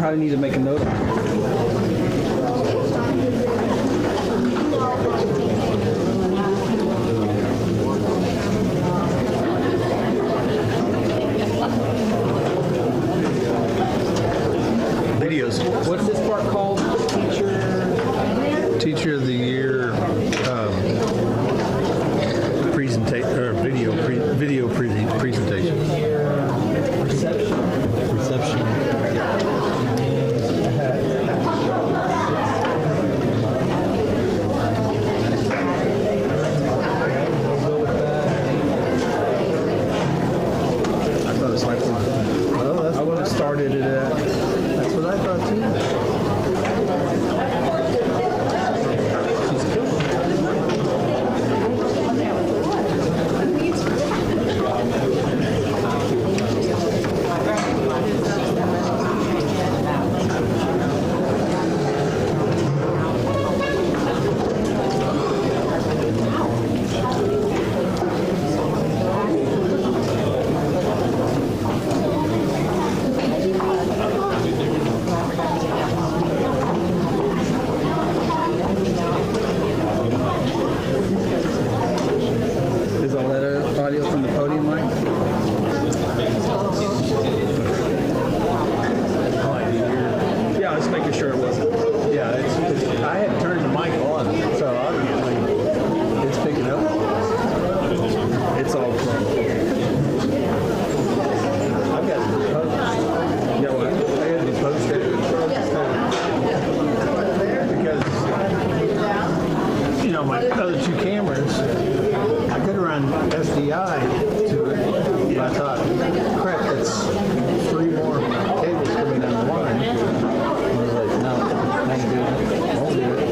probably need to make a note of it. Videos. What's this part called? Teacher of the Year presentation or video presentation. Reception. I thought it was like I would have started it at. That's what I thought too. She's cool. Is all that audio from the podium mic? Yeah, I was making sure it wasn't. Yeah, I had turned the mic on, so obviously it's picking up. It's all from. I've got to post. Yeah, what? I had to post it because my other two cameras, I could run SDI to it, but I thought, crap, that's 3 more cables coming down the line. I was like, no, I can do it. Won't do it.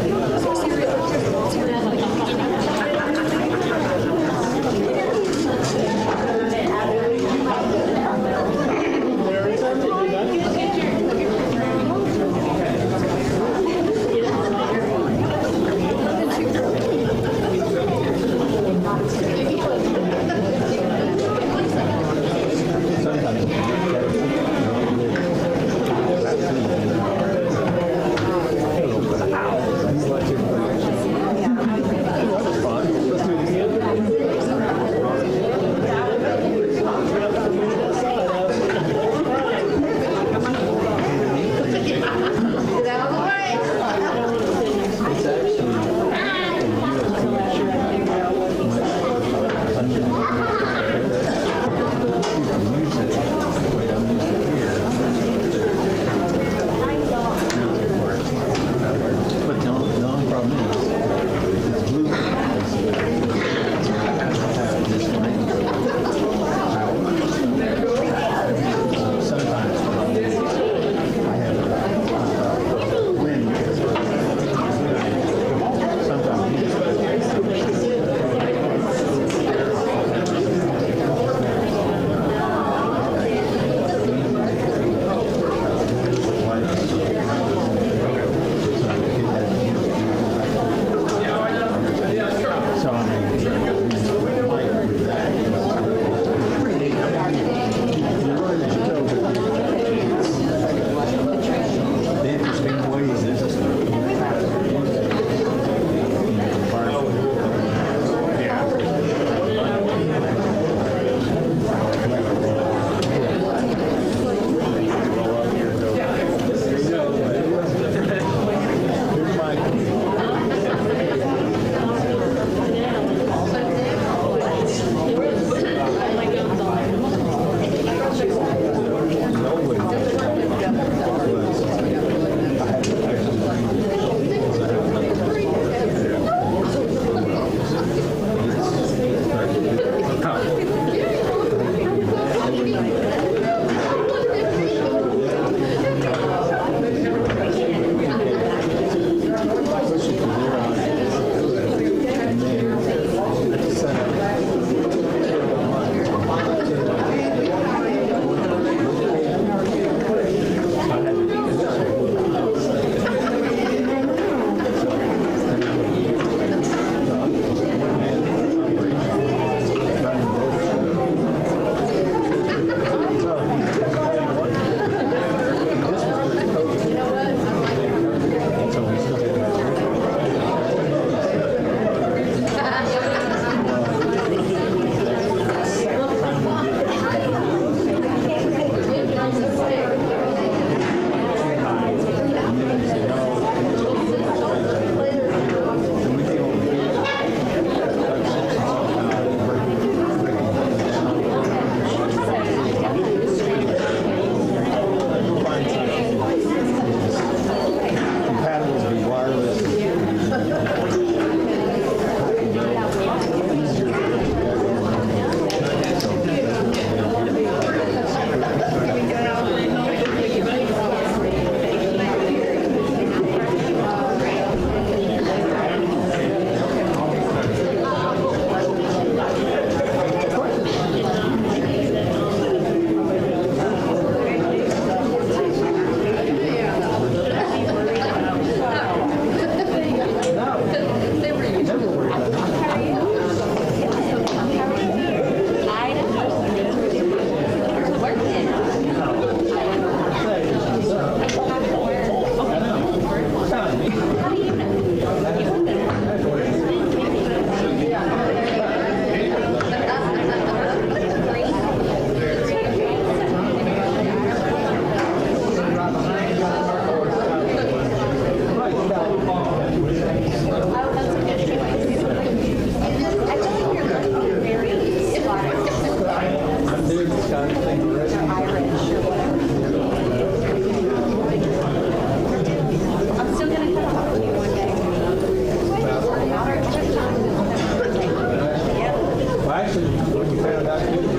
What you found out too is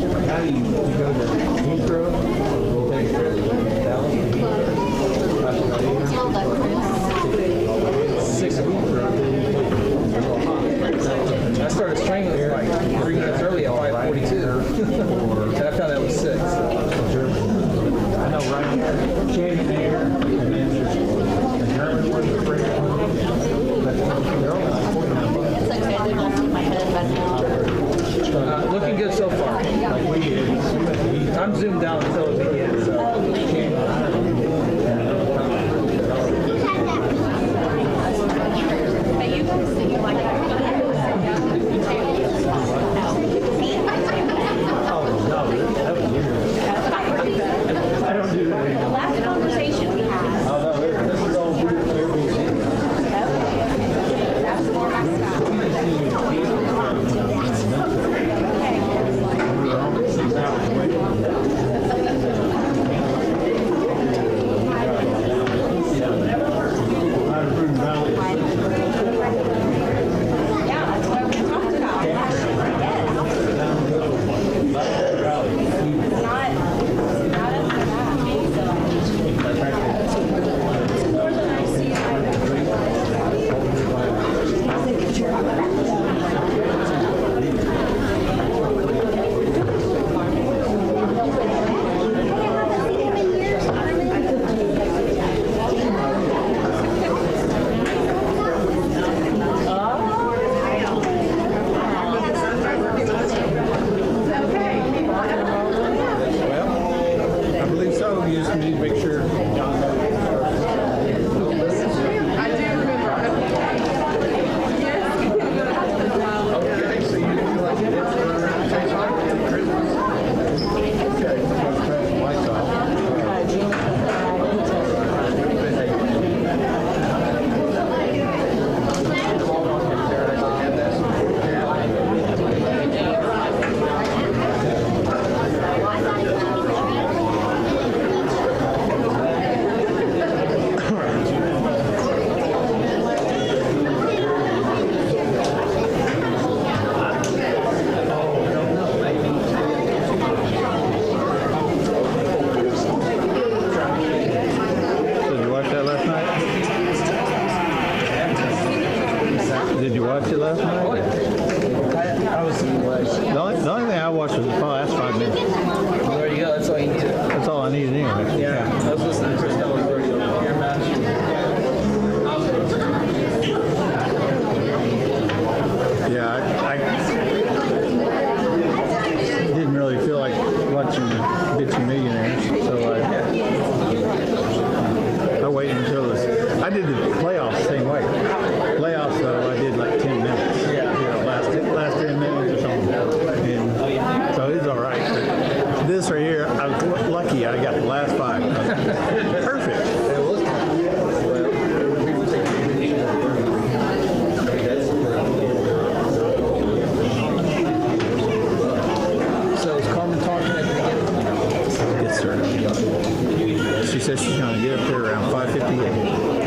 that now you go to Heathrow, you take Dallas to Heathrow. 6 weeks. I started strangling like 3 minutes early at 5:42. And I found out it was 6. I know right here, Canyon Air, and then there's the German one, the French one. But they're all like $49. It's okay, they're not in my head right now. Looking good so far. Like we did. I'm zoomed down until it begins. So. But you can see like Oh, no, that was weird. I don't do that anymore. the last conversation we had. Oh, no, this is all Airbnb. That's more my style. Yeah, that's what we talked about. More than I see. Well, I believe so. You just need to make sure. Okay, so you do like it. Okay, turn the lights off. Did you watch that last night? Did you watch it last night? I was The only thing I watched was the last 5 minutes. there you go. That's all you need to. That's all I needed anyway. Yeah. I was listening to Costello's radio. Your match. Yeah, I didn't really feel like watching Bitchy Millionaires, so I waited until I did the playoffs the same way. Playoffs, though, I did like 10 minutes. Last 10 minutes or something. And so it's all right. But this right here, I was lucky I got the last 5. Perfect. So is Carmen talking at the beginning? Yes, sir. She says she's going to get up there around 5:58.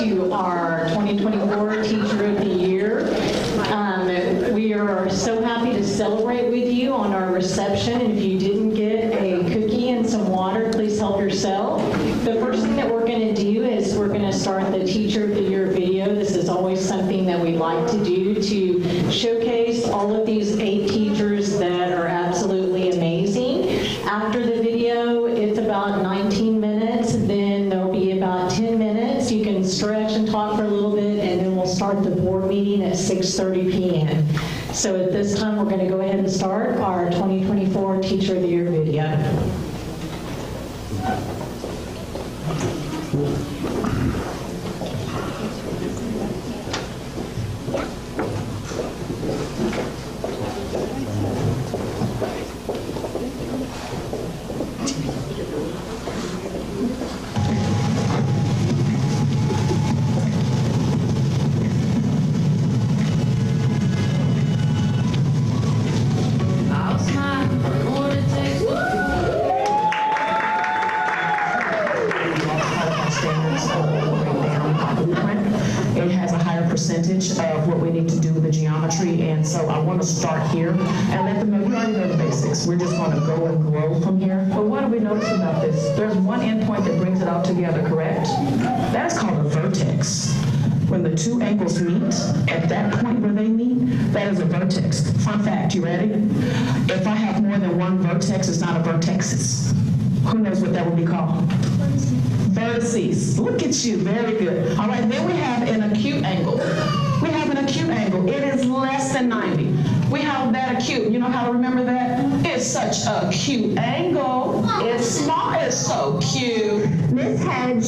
to our 2024 Teacher of the Year. We are so happy to celebrate with you on our reception. And if you didn't get a cookie and some water, please help yourself. The first thing that we're going to do is we're going to start the Teacher of the Year video. This is always something that we like to do to showcase all of these 8 teachers that are absolutely amazing. After the video, it's about 19 minutes. Then there'll be about 10 minutes. You can stretch and talk for a little bit, and then we'll start the board meeting at 6:30 p.m. So at this time, we're going to go ahead and start our 2024 Teacher of the Year video. It has a higher percentage of what we need to do with the geometry, and so I want to start here and let them know we already know the basics. We're just going to go and grow from here. But what do we notice about this? There's one endpoint that brings it all together, correct? That is called a vertex. When the 2 angles meet, at that point where they meet, that is a vertex. Fun fact, you ready? If I have more than one vertex, it's not a vertex. Who knows what that would be called? Vertices. Look at you, very good. All right, then we have an acute angle. We have an acute angle. It is less than 90. We have that acute. You know how to remember that? It's such a cute angle. It's small. It's so cute. Miss Hedge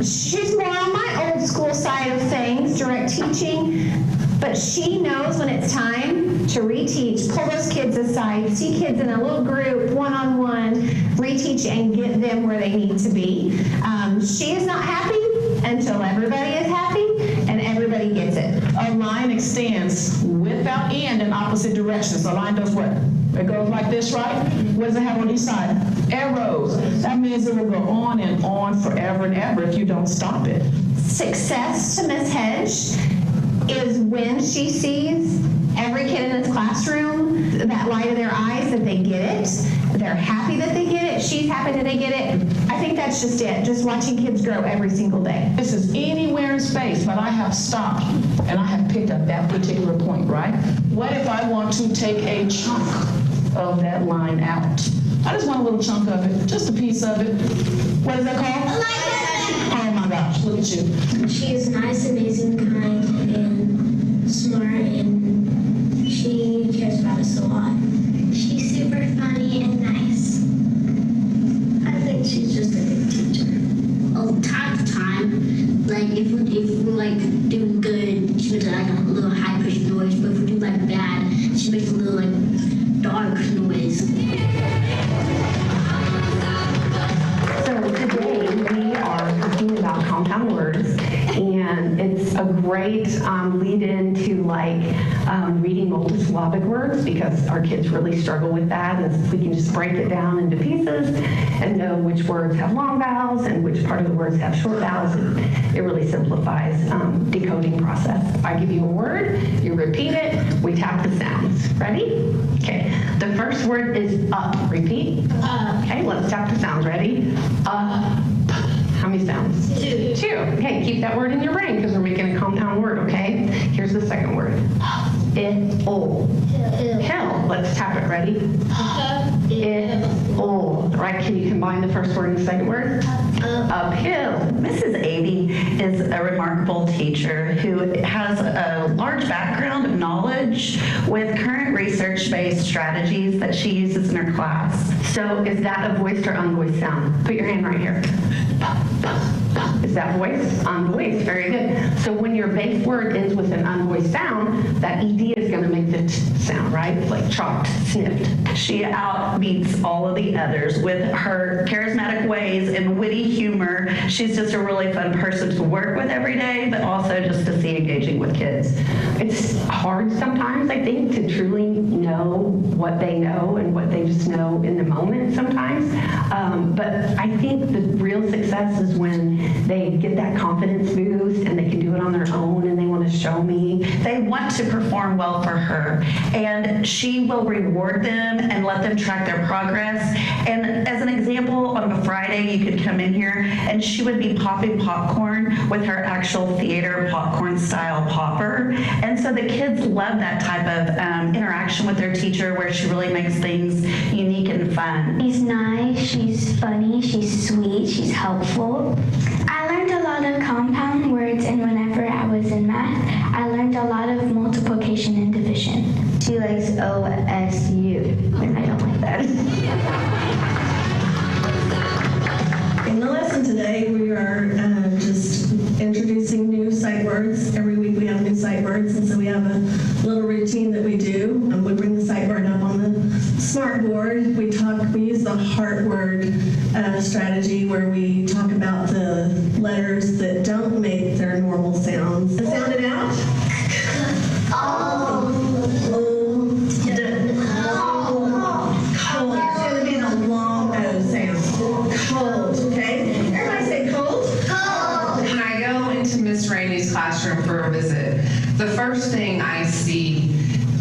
she's more on my old school side of things, direct teaching, but she knows when it's time to reteach, pull those kids aside, see kids in a little group, one-on-one, reteach and get them where they need to be. She is not happy until everybody is happy and everybody gets it. A line extends without end in opposite directions. A line does what? It goes like this, right? What does it have on each side? Arrows. That means it will go on and on forever and ever if you don't stop it. Success to Miss Hedge is when she sees every kid in this classroom, that light of their eyes, that they get it. They're happy that they get it. She's happy that they get it. I think that's just it, just watching kids grow every single day. This is anywhere in space, but I have stopped and I have picked up that particular point, right? What if I want to take a chunk of that line out? I just want a little chunk of it, just a piece of it. What is that called? Oh my gosh, look at you. She is nice, amazing, kind, and smart, and she cares about us a lot. She's super funny and nice. I think she's just a good teacher. Time to time, like if we're like doing good, she makes like a little high pitched noise, but if we do like bad, she makes a little like dark noise. So today we are talking about compound words, and it's a great lead-in to like reading multisyllabic words, because our kids really struggle with that, and we can just break it down into pieces and know which words have long vowels and which part of the words have short vowels, and it really simplifies decoding process. I give you a word, you repeat it, we tap the sounds. Ready? Okay. The first word is up. Repeat. Okay, let's tap the sounds. Ready? Up. How many sounds? 2. Okay, keep that word in your brain because we're making a compound word, okay? Here's the second word. Hill. Hill. Let's tap it. Ready? Hill. Right, can you combine the first word and the second word? Uphill. Mrs. Avey is a remarkable teacher who has a large background of knowledge with current research-based strategies that she uses in her class. So is that a voiced or unvoiced sound? Put your hand right here. Is that voiced? Unvoiced. Very good. So when your base word ends with an unvoiced sound, that ED is going to make the sound, right? Like chalked, sniffed. She outbeats all of the others with her charismatic ways and witty humor. She's just a really fun person to work with every day, but also just to see engaging with kids. It's hard sometimes, I think, to truly know what they know and what they just know in the moment sometimes. But I think the real success is when they get that confidence boost and they can do it on their own and they want to show me. They want to perform well for her, and she will reward them and let them track their progress. And as an example, on a Friday, you could come in here and she would be popping popcorn with her actual theater popcorn style popper. And so the kids love that type of interaction with their teacher where she really makes things unique and fun. She's nice, she's funny, she's sweet, she's helpful. I learned a lot of compound words, and whenever I was in math, I learned a lot of multiplication and division. She likes OSU, and I don't like that. In the lesson today, we are just introducing new sight words. Every week we have new sight words, and so we have a little routine that we do. We bring the sight word up on the smart board. We use the heart word strategy where we talk about the letters that don't make their normal sounds. Sound it out. Cold. It's going to be the long O sound. Cold. Okay. Everybody say cold. When I go into Miss Rainey's classroom for a visit, the first thing I see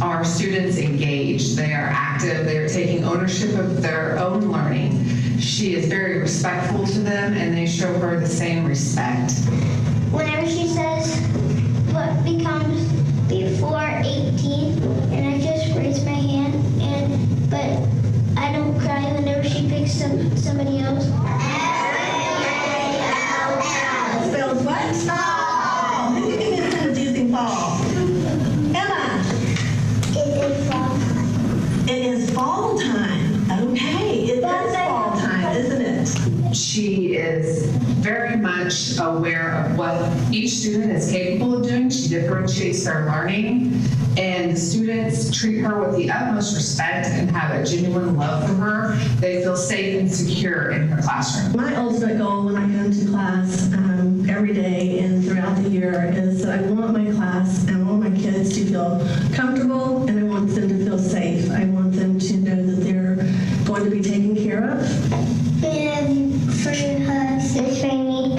are students engaged. They are active. They are taking ownership of their own learning. She is very respectful to them, and they show her the same respect. Whenever she says what becomes before 18, and I just raise my hand, but I don't cry whenever she picks somebody else. Spells what? Fall. Who can give me a sentence using fall? Emma. It is fall time. It is fall time. Okay, it is fall time, isn't it? She is very much aware of what each student is capable of doing. She differentiates their learning, and the students treat her with the utmost respect and have a genuine love for her. They feel safe and secure in her classroom. My ultimate goal when I come to class every day and throughout the year is that I want my class and I want my kids to feel comfortable, and I want them to feel safe. I want them to know that they're going to be taken care of. And for Miss Rainey,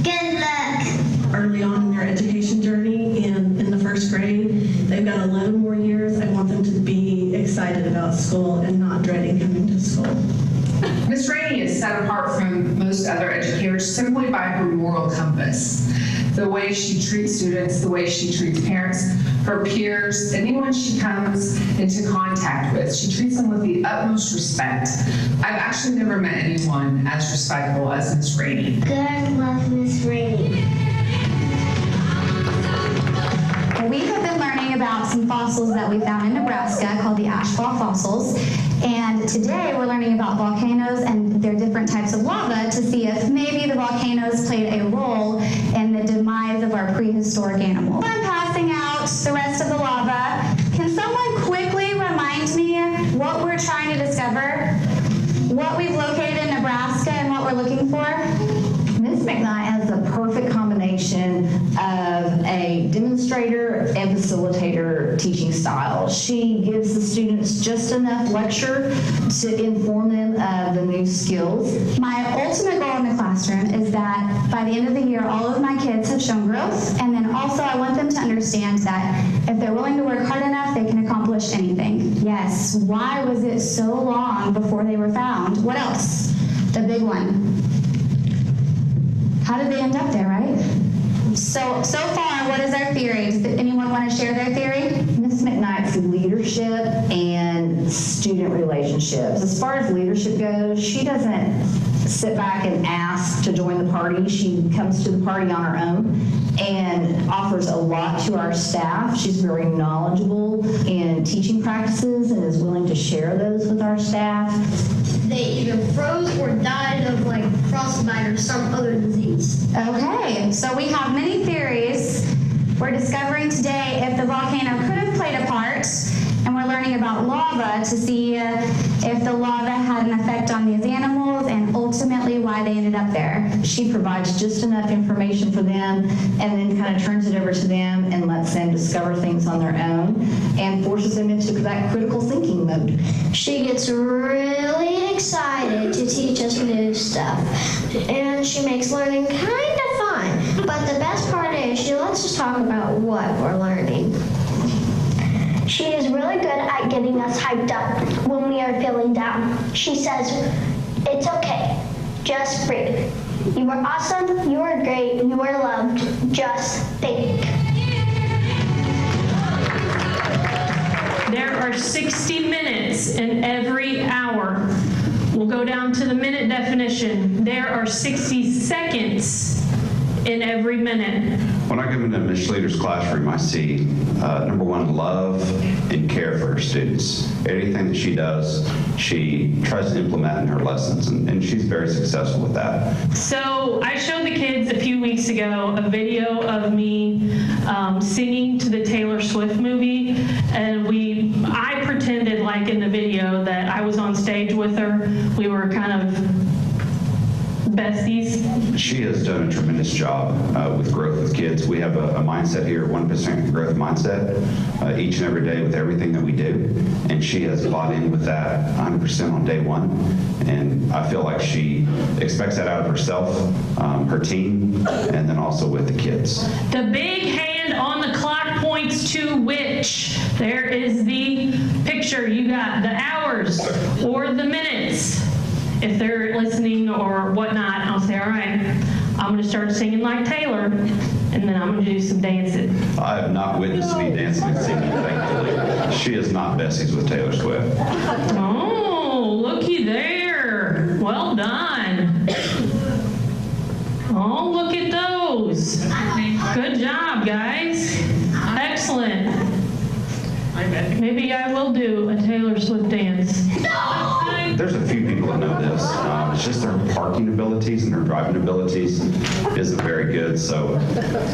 good luck. Early on in their education journey and in the first grade, they've got 11 more years. I want them to be excited about school and not dreading coming to school. Miss Rainey is set apart from most other educators simply by her moral compass. The way she treats students, the way she treats parents, her peers, anyone she comes into contact with, she treats them with the utmost respect. I've actually never met anyone as respectful as Miss Rainey. God love Miss Rainey. We have been learning about some fossils that we found in Nebraska called the ashfall fossils. And today we're learning about volcanoes and their different types of lava to see if maybe the volcanoes played a role in the demise of our prehistoric animals. I'm passing out the rest of the lava. Can someone quickly remind me what we're trying to discover? What we've located in Nebraska and what we're looking for? Ms. McKnight has the perfect combination of a demonstrator and facilitator teaching style. She gives the students just enough lecture to inform them of the new skills. My ultimate goal in the classroom is that by the end of the year, all of my kids have shown growth, and then also I want them to understand that if they're willing to work hard enough, they can accomplish anything. Yes, why was it so long before they were found? What else? The big one. How did they end up there, right? So far, what is our theory? Does anyone want to share their theory? Ms. McKnight's leadership and student relationships. As far as leadership goes, she doesn't sit back and ask to join the party. She comes to the party on her own and offers a lot to our staff. She's very knowledgeable in teaching practices and is willing to share those with our staff. They either froze or died of like frostbite or some other disease. Okay, so we have many theories. We're discovering today if the volcano could have played a part, and we're learning about lava to see if the lava had an effect on these animals and ultimately why they ended up there. She provides just enough information for them and then kind of turns it over to them and lets them discover things on their own and forces them into that critical thinking mode. She gets really excited to teach us stuff. And she makes learning kind of fun. But the best part is she lets us talk about what we're learning. She is really good at getting us hyped up when we are feeling down. She says, "It's okay. Just breathe. You are awesome. You are great. You are loved. Just think." There are 60 minutes in every hour. We'll go down to the minute definition. There are 60 seconds in every minute. When I come into Ms. Schluter's classroom, I see, number one, love and care for her students. Anything that she does, she tries to implement in her lessons, and she's very successful with that. So I showed the kids a few weeks ago a video of me singing to the Taylor Swift movie, and I pretended like in the video that I was on stage with her. We were kind of besties. She has done a tremendous job with growth with kids. We have a mindset here, 1% growth mindset, each and every day with everything that we do. And she has bought in with that 100% on day one. And I feel like she expects that out of herself, her team, and then also with the kids. The big hand on the clock points to which? There is the picture. You got the hours or the minutes. If they're listening or whatnot, I'll say, all right, I'm going to start singing like Taylor, and then I'm going to do some dancing. I have not witnessed any dancing and singing, thankfully. She is not besties with Taylor Swift. Oh, looky there. Well done. Oh, look at those. Good job, guys. Excellent. Maybe I will do a Taylor Swift dance. There's a few people that know this. It's just their parking abilities and their driving abilities isn't very good. So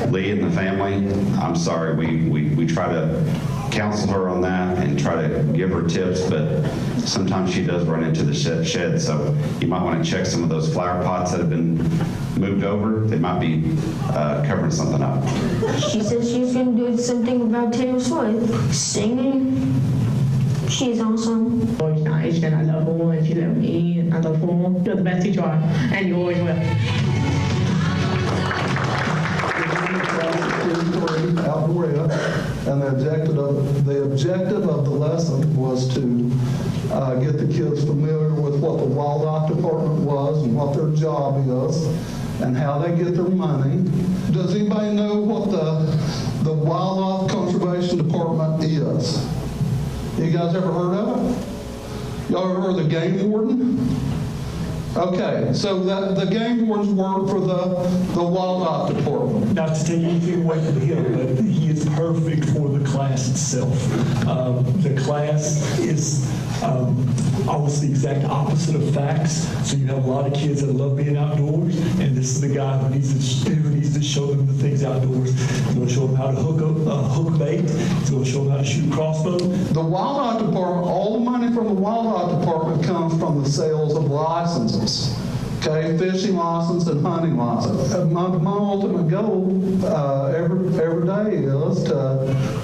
Lee and the family, I'm sorry, we try to counsel her on that and try to give her tips, but sometimes she does run into the shed. So you might want to check some of those flower pots that have been moved over. They might be covering something up. She says she's going to do something about Taylor Swift. Singing. She's awesome. Always nice, and I love her, and she loves me, and I love her. You're the best teacher, and you always will. Outdoor ed, and the objective of the lesson was to get the kids familiar with what the Wildlife Department was and what their job is and how they get their money. Does anybody know what the Wildlife Conservation Department is? You guys ever heard of it? Y'all ever heard of the game warden? Okay, so the game wardens work for the Wildlife Department. Not to take anything away from him, but he is perfect for the class itself. The class is almost the exact opposite of facts. So you have a lot of kids that love being outdoors, and this is the guy who needs to show them the things outdoors. He's going to show them how to hook bait. He's going to show them how to shoot a crossbow. The Wildlife Department, all the money from the Wildlife Department comes from the sales of licenses. Okay, fishing license and hunting license. My ultimate goal every day is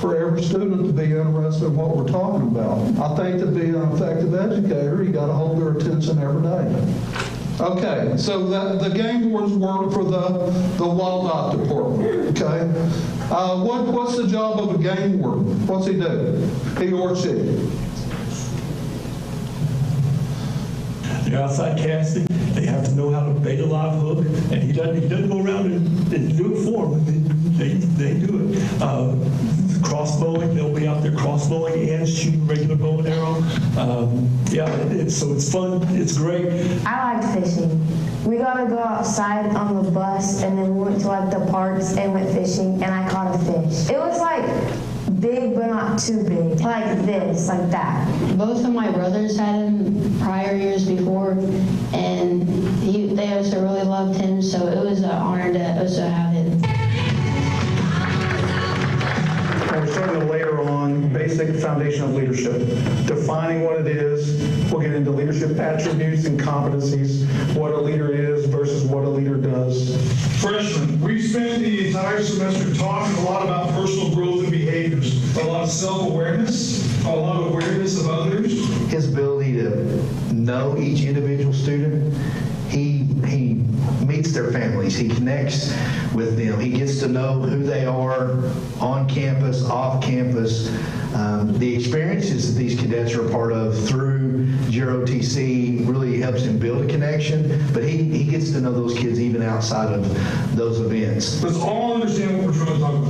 for every student to be interested in what we're talking about. I think to be an effective educator, you got to hold their attention every day. Okay, so the game wardens work for the Wildlife Department. Okay, what's the job of a game warden? What's he do? He or she? They're outside casting. They have to know how to bait a live hook, and he doesn't go around and do it for them. They do it. Crossbowing, they'll be out there crossbowing and shooting regular bow and arrow. So it's fun. It's great. I like fishing. We got to go outside on the bus, and then we went to like the parks and went fishing, and I caught a fish. It was like big, but not too big. Like this, like that. Both of my brothers had him prior years before, and they also really loved him, so it was an honor to also have him. We're starting to layer on basic foundation of leadership, defining what it is. We'll get into leadership attributes and competencies, what a leader is versus what a leader does. Freshmen, we spent the entire semester talking a lot about personal growth and behaviors, a lot of self-awareness, a lot of awareness of others. His ability to know each individual student, he meets their families. He connects with them. He gets to know who they are on campus, off campus. The experiences that these cadets are a part of through GROTC really helps him build a connection, but he gets to know those kids even outside of those events. Let's all understand what we're trying to talk about.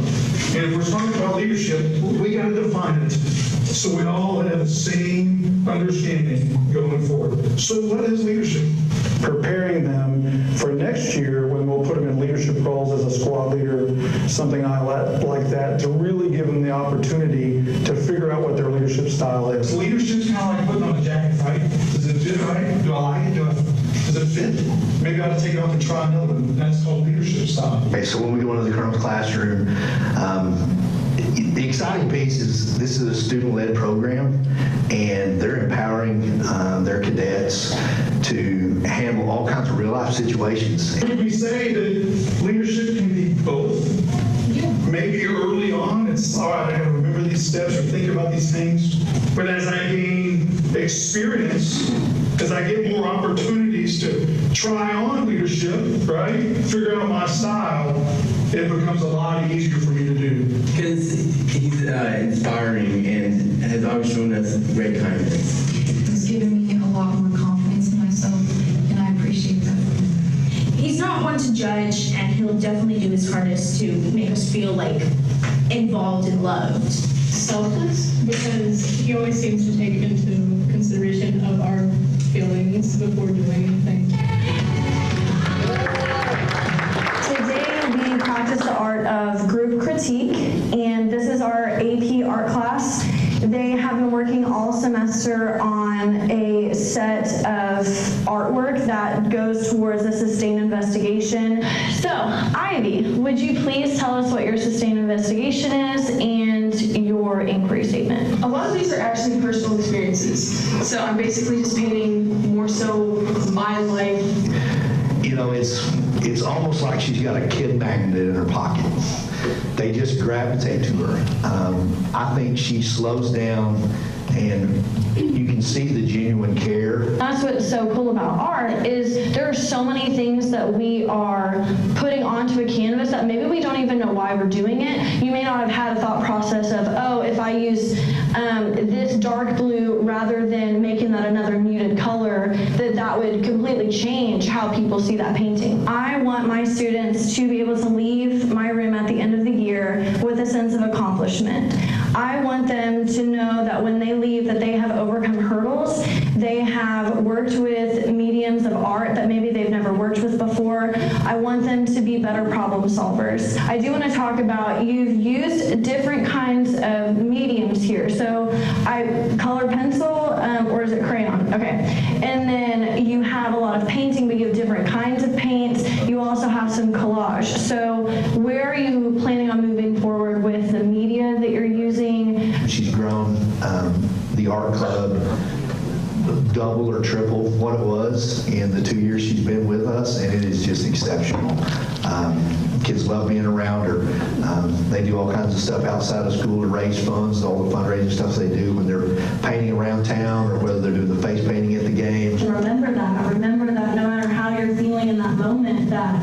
And if we're talking about leadership, we got to define it so we all have the same understanding going forward. So what is leadership? Preparing them for next year when we'll put them in leadership roles as a squad leader, something like that, to really give them the opportunity to figure out what their leadership style is. Leadership's kind of like putting on a jacket, right? Does it fit right? Do I like it? Does it fit? Maybe I ought to take it off and try another one. That's called leadership style. Okay, so when we go into the Colonel's classroom, the exciting piece is this is a student-led program, and they're empowering their cadets to handle all kinds of real-life situations. Would we say that leadership can be both? Maybe early on, it's all right, I gotta remember these steps or think about these things. But as I gain experience, as I get more opportunities to try on leadership, right? Figure out my style, it becomes a lot easier for me to do. Because he's inspiring and has always shown us great kindness. It's given me a lot more confidence in myself, and I appreciate that. He's not one to judge, and he'll definitely do his hardest to make us feel like involved and loved. Selfless, because he always seems to take into consideration of our feelings before doing anything. Today we practice the art of group critique, and this is our AP art class. They have been working all semester on a set of artwork that goes towards a sustained investigation. So, Ivy, would you please tell us what your sustained investigation is and your inquiry statement? A lot of these are actually personal experiences. So I'm basically just painting more so my life. You know, it's almost like she's got a kid magnet in her pocket. They just gravitate to her. I think she slows down, and you can see the genuine care. That's what's so cool about art is there are so many things that we are putting onto a canvas that maybe we don't even know why we're doing it. You may not have had a thought process of, oh, if I use this dark blue rather than making that another muted color, that would completely change how people see that painting. I want my students to be able to leave my room at the end of the year with a sense of accomplishment. I want them to know that when they leave that they have overcome hurdles, they have worked with mediums of art that maybe they've never worked with before. I want them to be better problem solvers. I do want to talk about, you've used different kinds of mediums here. So color pencil, or is it crayon? Okay. And then you have a lot of painting, but you have different kinds of paints. You also have some collage. So where are you planning on moving forward with the media that you're using? She's grown the art club double or triple what it was in the 2 years she's been with us, and it is just exceptional. Kids love being around her. They do all kinds of stuff outside of school to raise funds, all the fundraising stuff they do when they're painting around town or whether they're doing the face painting at the games. Remember that no matter how you're feeling in that moment, that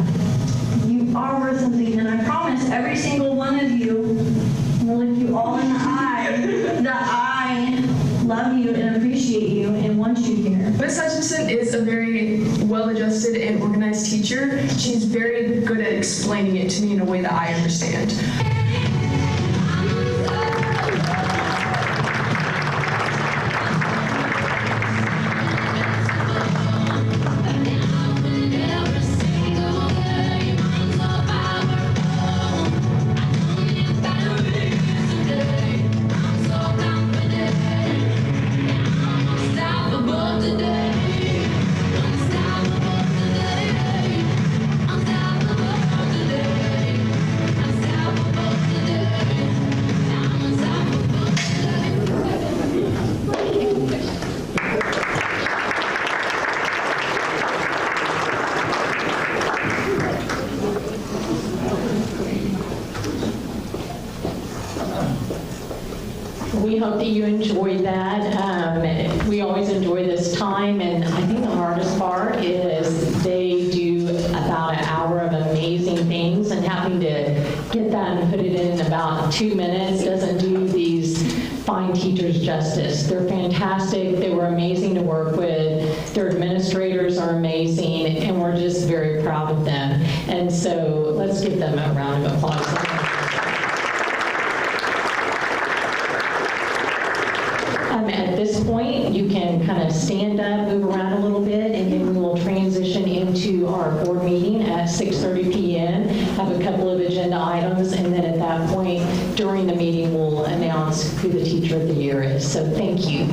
you are worth something. And I promise every single one of you, I'm going to look you all in the eye, that I love you and appreciate you and want you here. Miss Hutchinson is a very well-adjusted and organized teacher. She's very good at explaining it to me in a way that I understand. We hope that you enjoyed that. We always enjoy this time, and I think the hardest part is they do about an about 2 minutes doesn't do these fine teachers justice. They're fantastic. They were amazing to work with. Their administrators are amazing, and we're just very proud of them. And so let's give them a round of applause. At this point, you can kind of stand up, move around a little bit, and then we will transition into our board meeting at 6:30 p.m., have a couple of agenda items, and then at that point, during the meeting, we'll announce who the Teacher of the Year is. So thank you.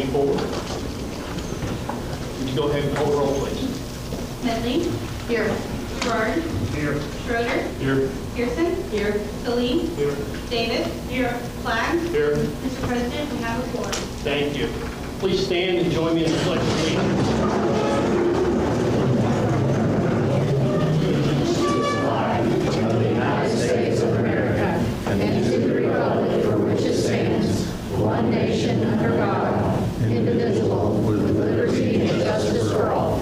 2024. Would you go ahead and call roll, please? Medley? Here. Gerard? Here. Schroeder? Here. Pearson? Here. Salee? Here. Davis? Here. Flagg? Here. Mr. President, we have a quorum. Thank you. Please stand and join me in the pledge of allegiance. One nation under God, indivisible, with liberty and justice for all.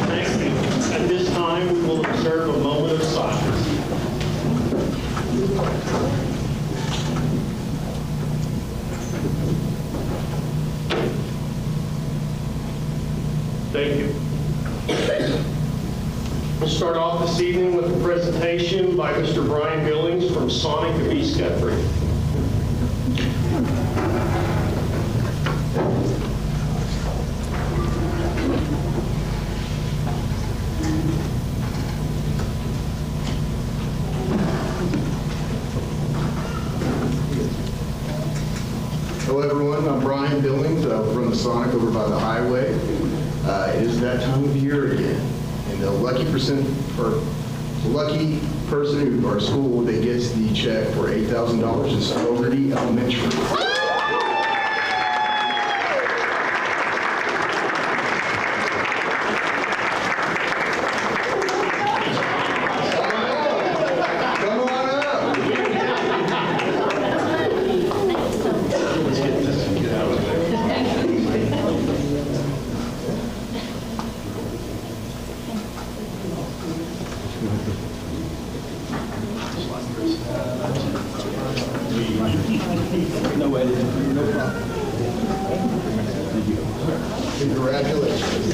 Thank you. At this time, we will observe a moment of silence. Thank you. We'll start off this evening with a presentation by Mr. Brian Billings from Sonic of East Guthrie. Hello everyone, I'm Brian Billings from the Sonic over by the highway. It is that time of year again. And the lucky person in our school that gets the check for $8,000 is Fogarty Elementary. No way. No problem. Congratulations.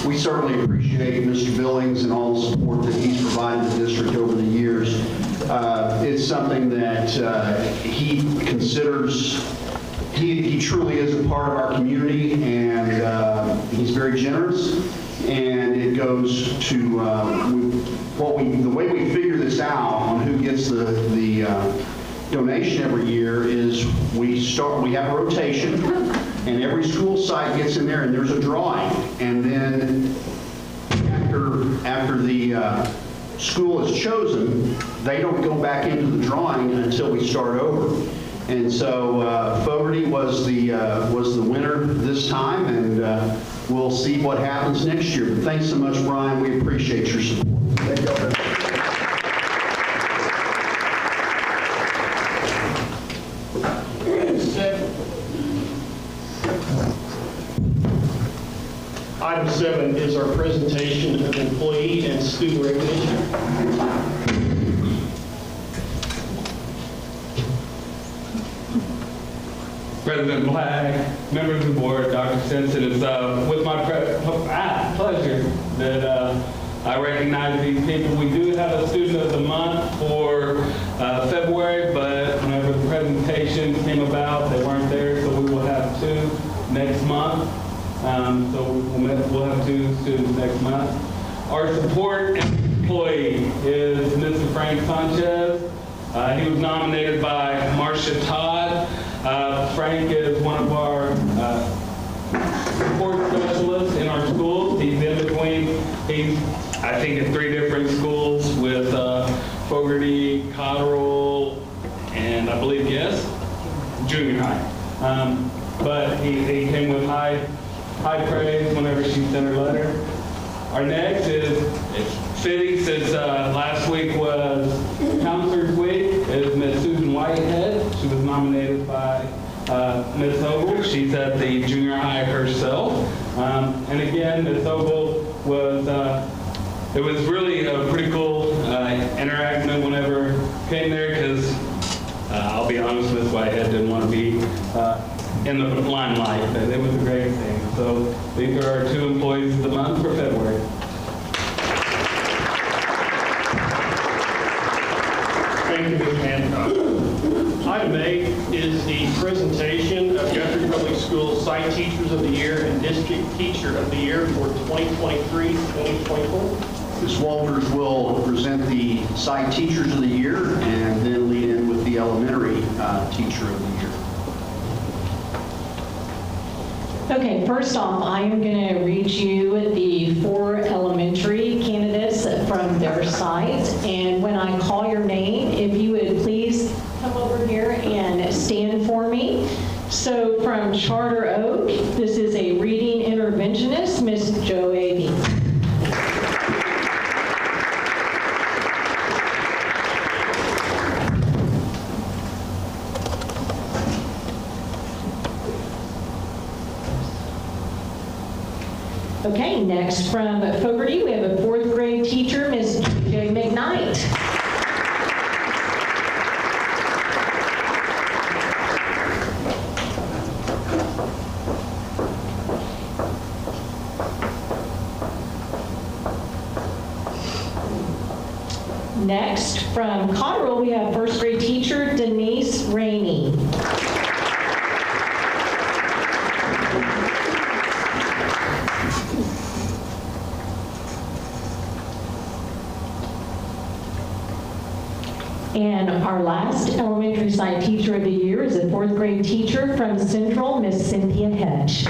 We certainly appreciate Mr. Billings and all the support that he's provided the district over the years. It's something that he considers, he truly is a part of our community, and he's very generous, and it goes to the way we figure this out on who gets the donation every year is we have a rotation, and every school site gets in there and there's a drawing, and then after the school is chosen, they don't go back into the drawing until we start over. And so Fogarty was the winner this time, and we'll see what happens next year. But thanks so much, Brian. We appreciate your support. Thank you. Item 7 is our presentation of employee and student recognition. President Black, members of the board, Dr. Simpson, it's with my pleasure that I recognize these people. We do have a student of the month for February, but whenever the presentation came about, they weren't there, so we will have 2 next month. So we'll have 2 students next month. Our support employee is Mr. Frank Sanchez. He was nominated by Marcia Todd. Frank is one of our support specialists in our schools. He's in between, I think, in 3 different schools with Fogarty, Cotterell, and I believe, junior high. But he came with high praise whenever she sent her letter. Our next is, it's fitting since last week was Counselor's Week, is Miss Susan Whitehead. She was nominated by Miss Ogle. She's at the junior high herself. And again, Miss Ogle was, it was really a pretty cool interaction whenever came there, because I'll be honest, Miss Whitehead didn't want to be in the limelight, but it was a great thing. So these are our 2 employees of the month for February. Thank you, Ms. Hancock. Item 8 is the presentation of Guthrie Public Schools Site Teachers of the Year and District Teacher of the Year for 2023-2024. Ms. Walters will present the Site Teachers of the Year and then lead in with the Elementary Teacher of the Year. Okay, first off, I am going to read you the 4 elementary candidates from their site. And when I call your name, if you would please come over here and stand for me. So from Charter Oak, this is a reading interventionist, Miss Jo Avey. Okay, next from Fogarty, we have a 4th grade teacher, Miss J. McKnight. Next from Cotterill, we have 1st grade teacher, Denise Rainey. And our last elementary site teacher of the year is a 4th grade teacher from Central, Miss Cynthia Hedge.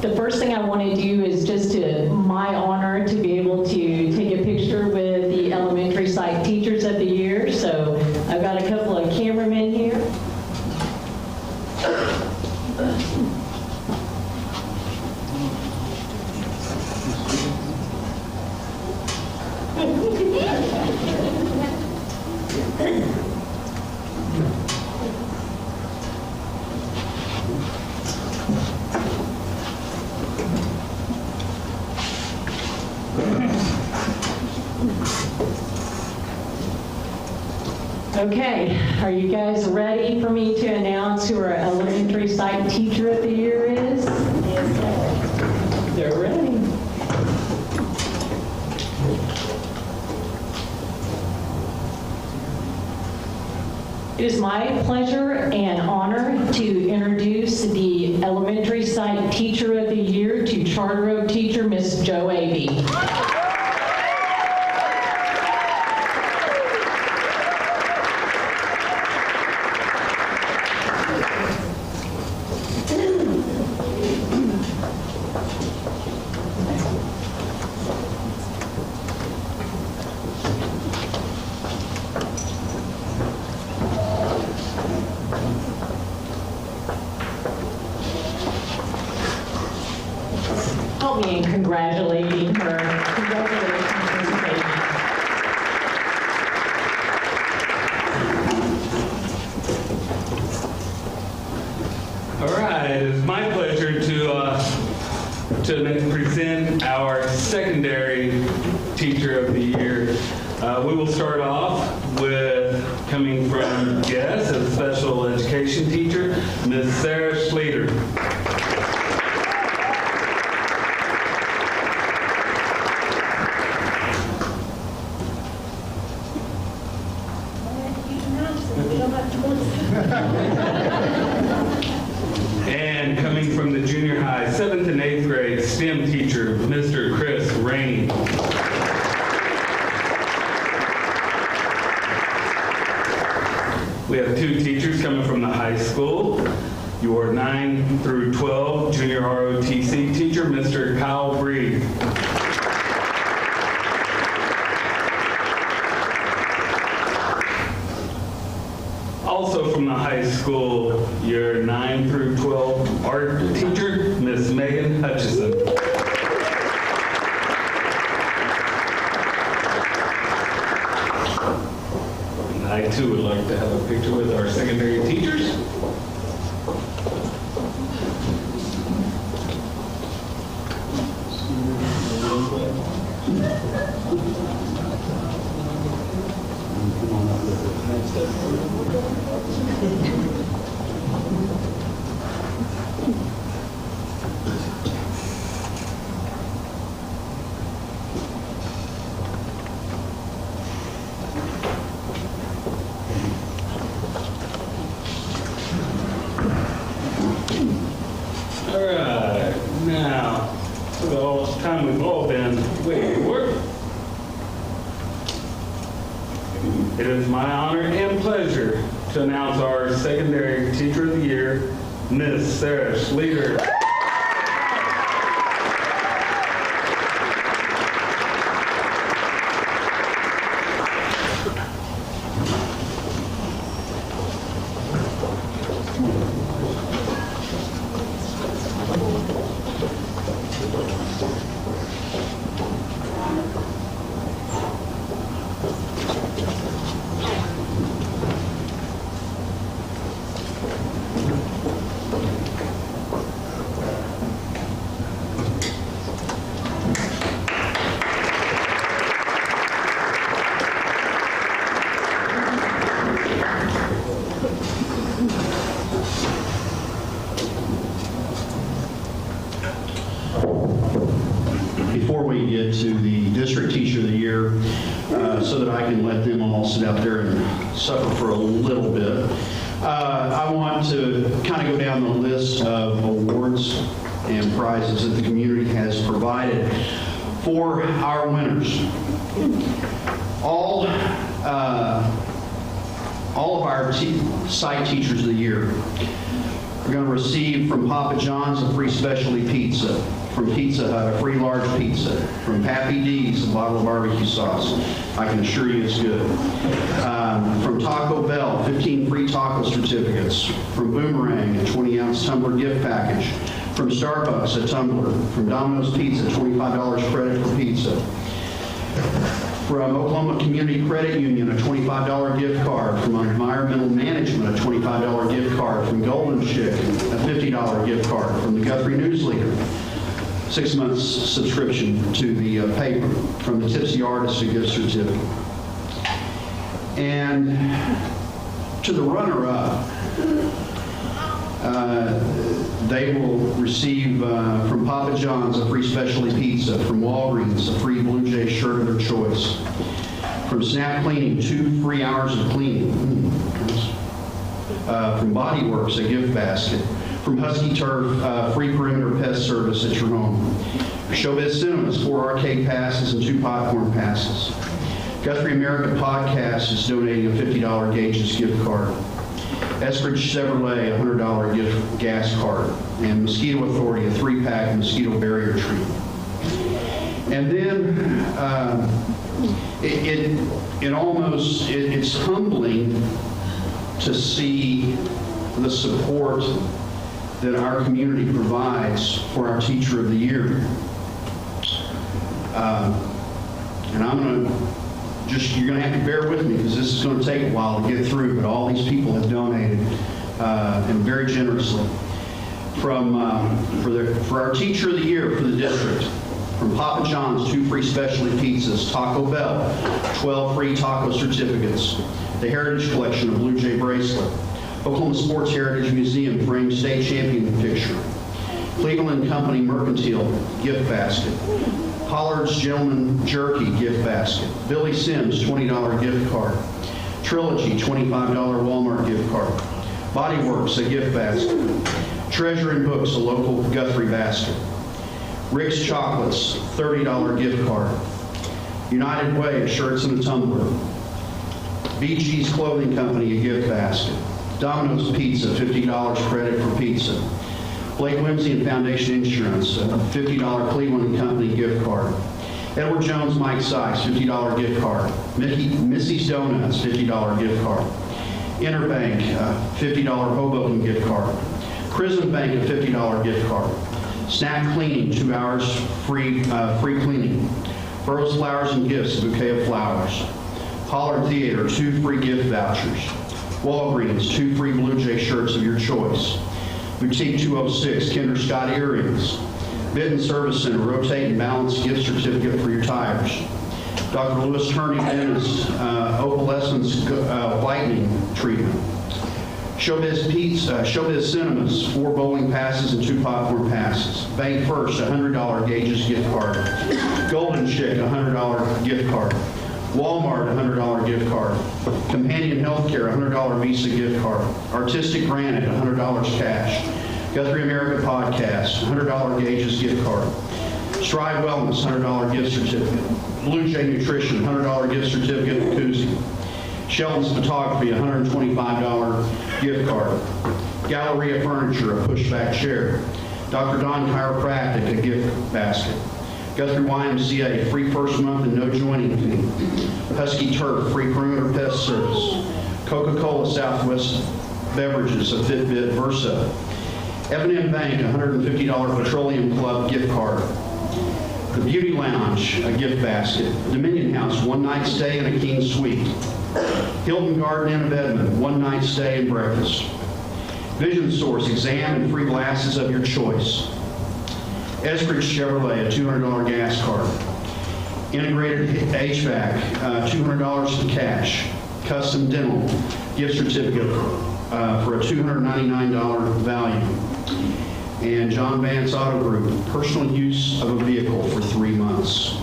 The first thing I want to do is just my honor to be able to take a picture with the elementary site teachers of the year. So I've got a couple of cameramen here. Okay, are you guys ready for me to announce who our elementary site teacher of the year is? Yes. They're ready. It is my pleasure and honor to introduce the elementary site teacher of the year to Charter Oak teacher, Miss Jo Avey. Help me in congratulating her. Congratulations, Ms. Avey. All right, it is my pleasure to present our secondary teacher of the year. We will start off with, coming from Guess, a special education teacher, Ms. Sarah Schleter. And coming from the junior high, 7th and 8th grade STEM teacher, Mr. Chris Rainey. We have 2 teachers coming from the high school. Your 9 through 12 junior ROTC teacher, Mr. Kyle Breed. Also from the high school, your 9 through 12 art teacher, Miss Megan Hutchison. And I too would like to have a picture with our secondary teachers. Now, for the whole time we've all been waiting for it, it is my honor and pleasure to announce our Secondary Teacher of the Year, Miss Sarah Schleter. Before we get to the District Teacher of the Year, so that I can let them all sit out there and suffer for a little bit, I want to kind of go down the list of awards and prizes that the community has provided for our winners. All of our site teachers of the year are going to receive from Papa John's a free specialty pizza, from Pizza Hut a free large pizza, from Pappy D's a bottle of barbecue sauce. I can assure you it's good. From Taco Bell, 15 free taco certificates. From Boomerang, a 20-ounce tumbler gift package. From Starbucks, a tumbler. From Domino's Pizza, $25 credit for pizza. From Oklahoma Community Credit Union, a $25 gift card. From Environmental Management, a $25 gift card. From Golden Chick, a $50 gift card. From the Guthrie News Leader, 6 months subscription to the paper. From the Tipsy Artist, a gift certificate. And to the runner-up, they will receive from Papa John's a free specialty pizza, from Walgreens a free Blue Jay shirt of their choice, from Snap Cleaning 2 free hours of cleaning, from Body Works a gift basket, from Husky Turf free perimeter pest service at your home, Showbiz Cinemas 4 arcade passes and 2 popcorn passes. Guthrie American Podcast is donating a $50 Gages gift card. Eskridge Chevrolet, a $100 gift gas card, and Mosquito Authority, a 3-pack mosquito barrier treatment. And then it's humbling to see the support that our community provides for our Teacher of the Year. And I'm going to you're going to have to bear with me because this is going to take a while to get through, but all these people have donated and very generously. For our Teacher of the Year for the district, from Papa John's 2 free specialty pizzas, Taco Bell 12 free taco certificates, the Heritage Collection of Blue Jay bracelet, Oklahoma Sports Heritage Museum framed state champion picture, Cleveland Company Mercantile gift basket, Pollard's Gentleman Jerky gift basket, Billy Sims $20 gift card, Trilogy $25 Walmart gift card, Body Works a gift basket, Treasure and Books a local Guthrie basket, Rick's Chocolates $30 gift card, United Way shirts and a tumbler, BG's Clothing Company a gift basket, Domino's Pizza $50 credit for pizza, Blake Whimsy and Foundation Insurance, a $50 Cleveland Company gift card. Edward Jones Mike Sykes, $50 gift card. Missy's Donuts, $50 gift card. Interbank, $50 Hoboken gift card. Prison Bank, a $50 gift card. Snap Cleaning, 2 hours free cleaning. Burroughs Flowers and Gifts, a bouquet of flowers. Pollard Theater, 2 free gift vouchers. Walgreens, 2 free Blue Jay shirts of your choice. Boutique 206, Kinder Scott earrings. Benton Service Center, rotate and balance gift certificate for your tires. Dr. Lewis Turney Dentist, opalescence whitening treatment. Showbiz Cinemas, 4 bowling passes and 2 popcorn passes. Bank First, a $100 Gages gift card. Golden Chick, a $100 gift card. Walmart, a $100 gift card. Companion Healthcare, a $100 Visa gift card. Artistic Granite, $100 cash. Guthrie America Podcast, $100 Gauges gift card. Strive Wellness, $100 gift certificate. Blue Jay Nutrition, $100 gift certificate to Koozie. Sheldon's Photography, $125 gift card. Galleria Furniture, a pushback chair. Dr. Don Chiropractic, a gift basket. Guthrie YMCA, free first month and no joining fee. Husky Turf, free perimeter pest service. Coca-Cola Southwest Beverages, a Fitbit Versa. F&M Bank, $150 Petroleum Club gift card. The Beauty Lounge, a gift basket. Dominion House, one night stay and a king suite. Hilton Garden Inn of Edmond, one night stay and breakfast. Vision Source, exam and free glasses of your choice. Eskridge Chevrolet, a $200 gas card. Integrated HVAC, $200 in cash. Custom Dental, gift certificate for a $299 value. And John Vance Auto Group, personal use of a vehicle for 3 months.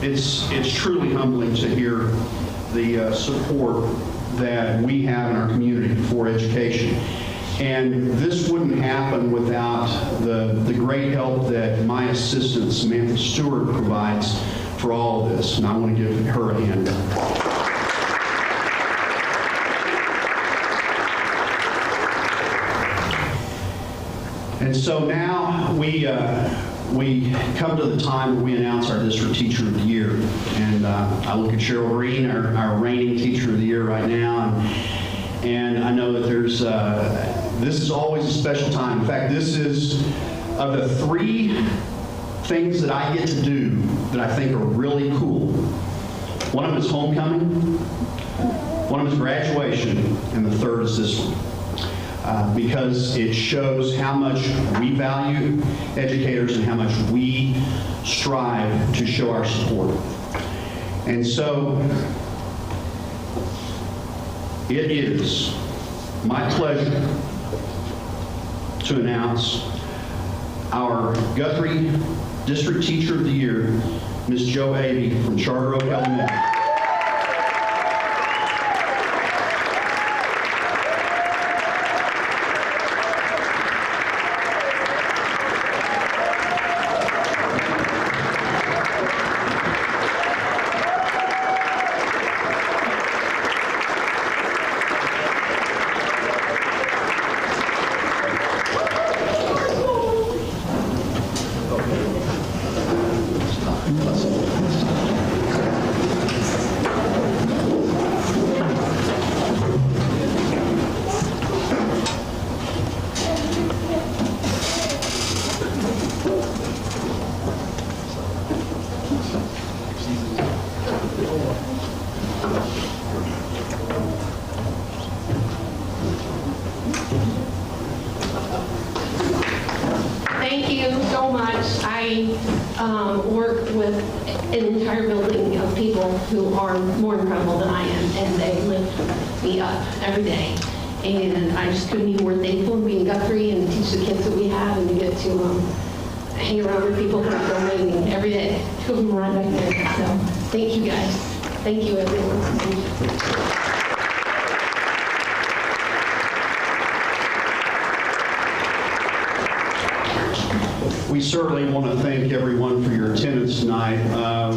It's truly humbling to hear the support that we have in our community for education. And this wouldn't happen without the great help that my assistant, Samantha Stewart, provides for all of this. And I want to give her a hand. And so now we come to the time where we announce our District Teacher of the Year. And I look at Cheryl Green, our reigning Teacher of the Year right now, and I know that there's, this is always a special time. In fact, this is, of the 3 things that I get to do that I think are really cool, one of them is homecoming, one of them is graduation, and the third is this one. Because it shows how much we value educators and how much we strive to show our support. And so it is my pleasure to announce our Guthrie District Teacher of the Year, Ms. Jo Avey from Charter Oak Elementary. Thank you so much. I work with an entire building of people who are more incredible than I am, and they lift me up every day. And I just couldn't be more thankful to be in Guthrie and teach the kids that we have, and to get to hang around with people who are so amazing every day. Two of them right back there. So thank you guys. Thank you, everyone. Thank you. We certainly want to thank everyone for your attendance tonight.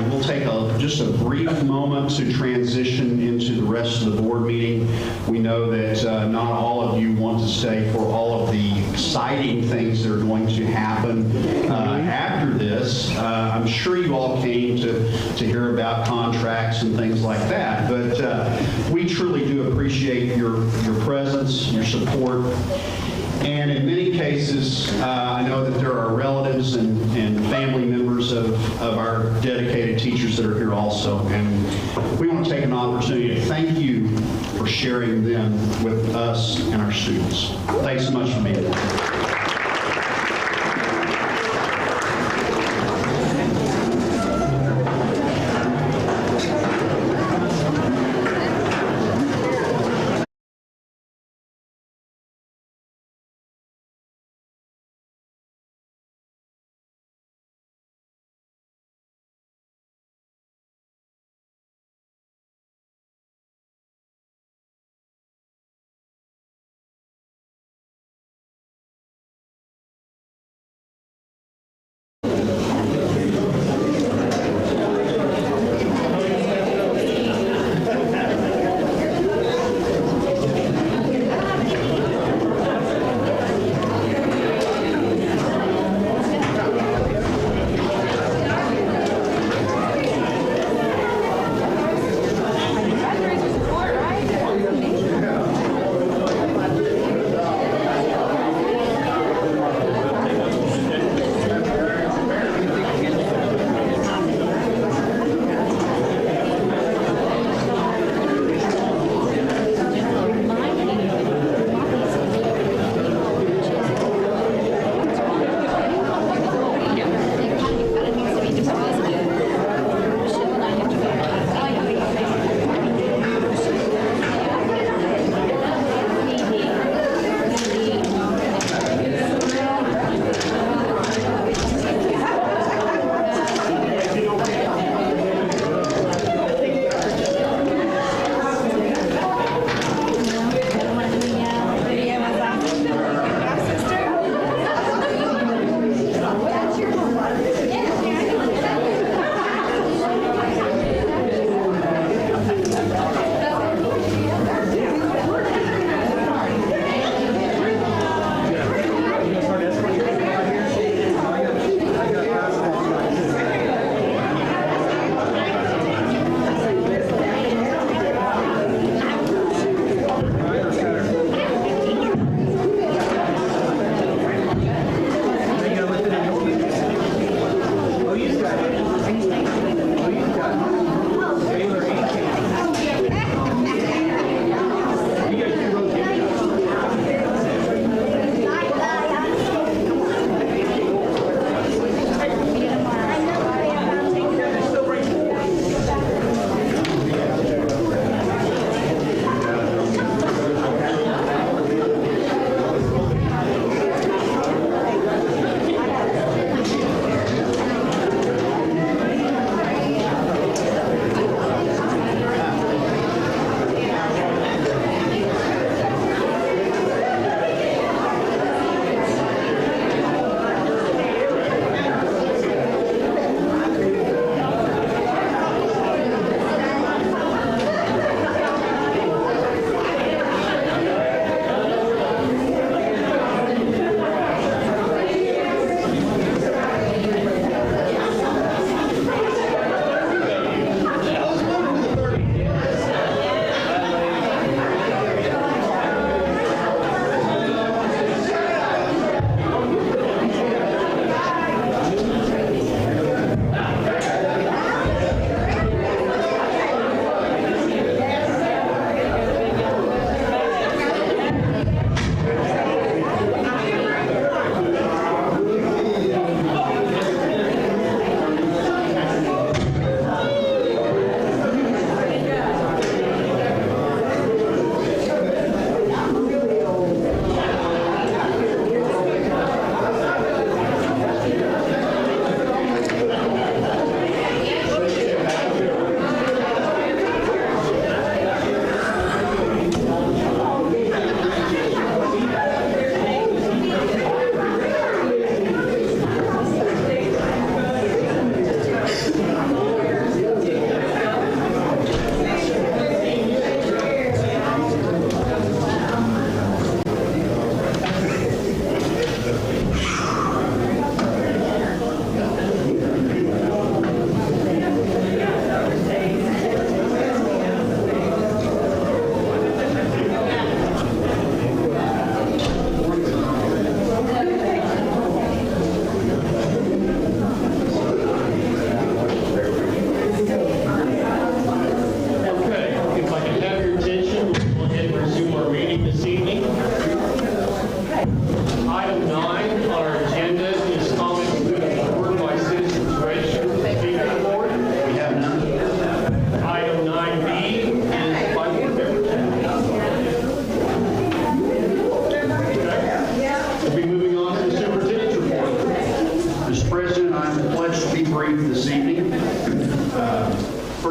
We'll take just a brief moment to transition into the rest of the board meeting. We know that not all of you want to stay for all of the exciting things that are going to happen after this. I'm sure you all came to hear about contracts and things like that, but we truly do appreciate your presence, your support. And in many cases, I know that there are relatives and family members of our dedicated teachers that are here also. And we want to take an opportunity to thank you for sharing them with us and our students. Thanks so much for being here.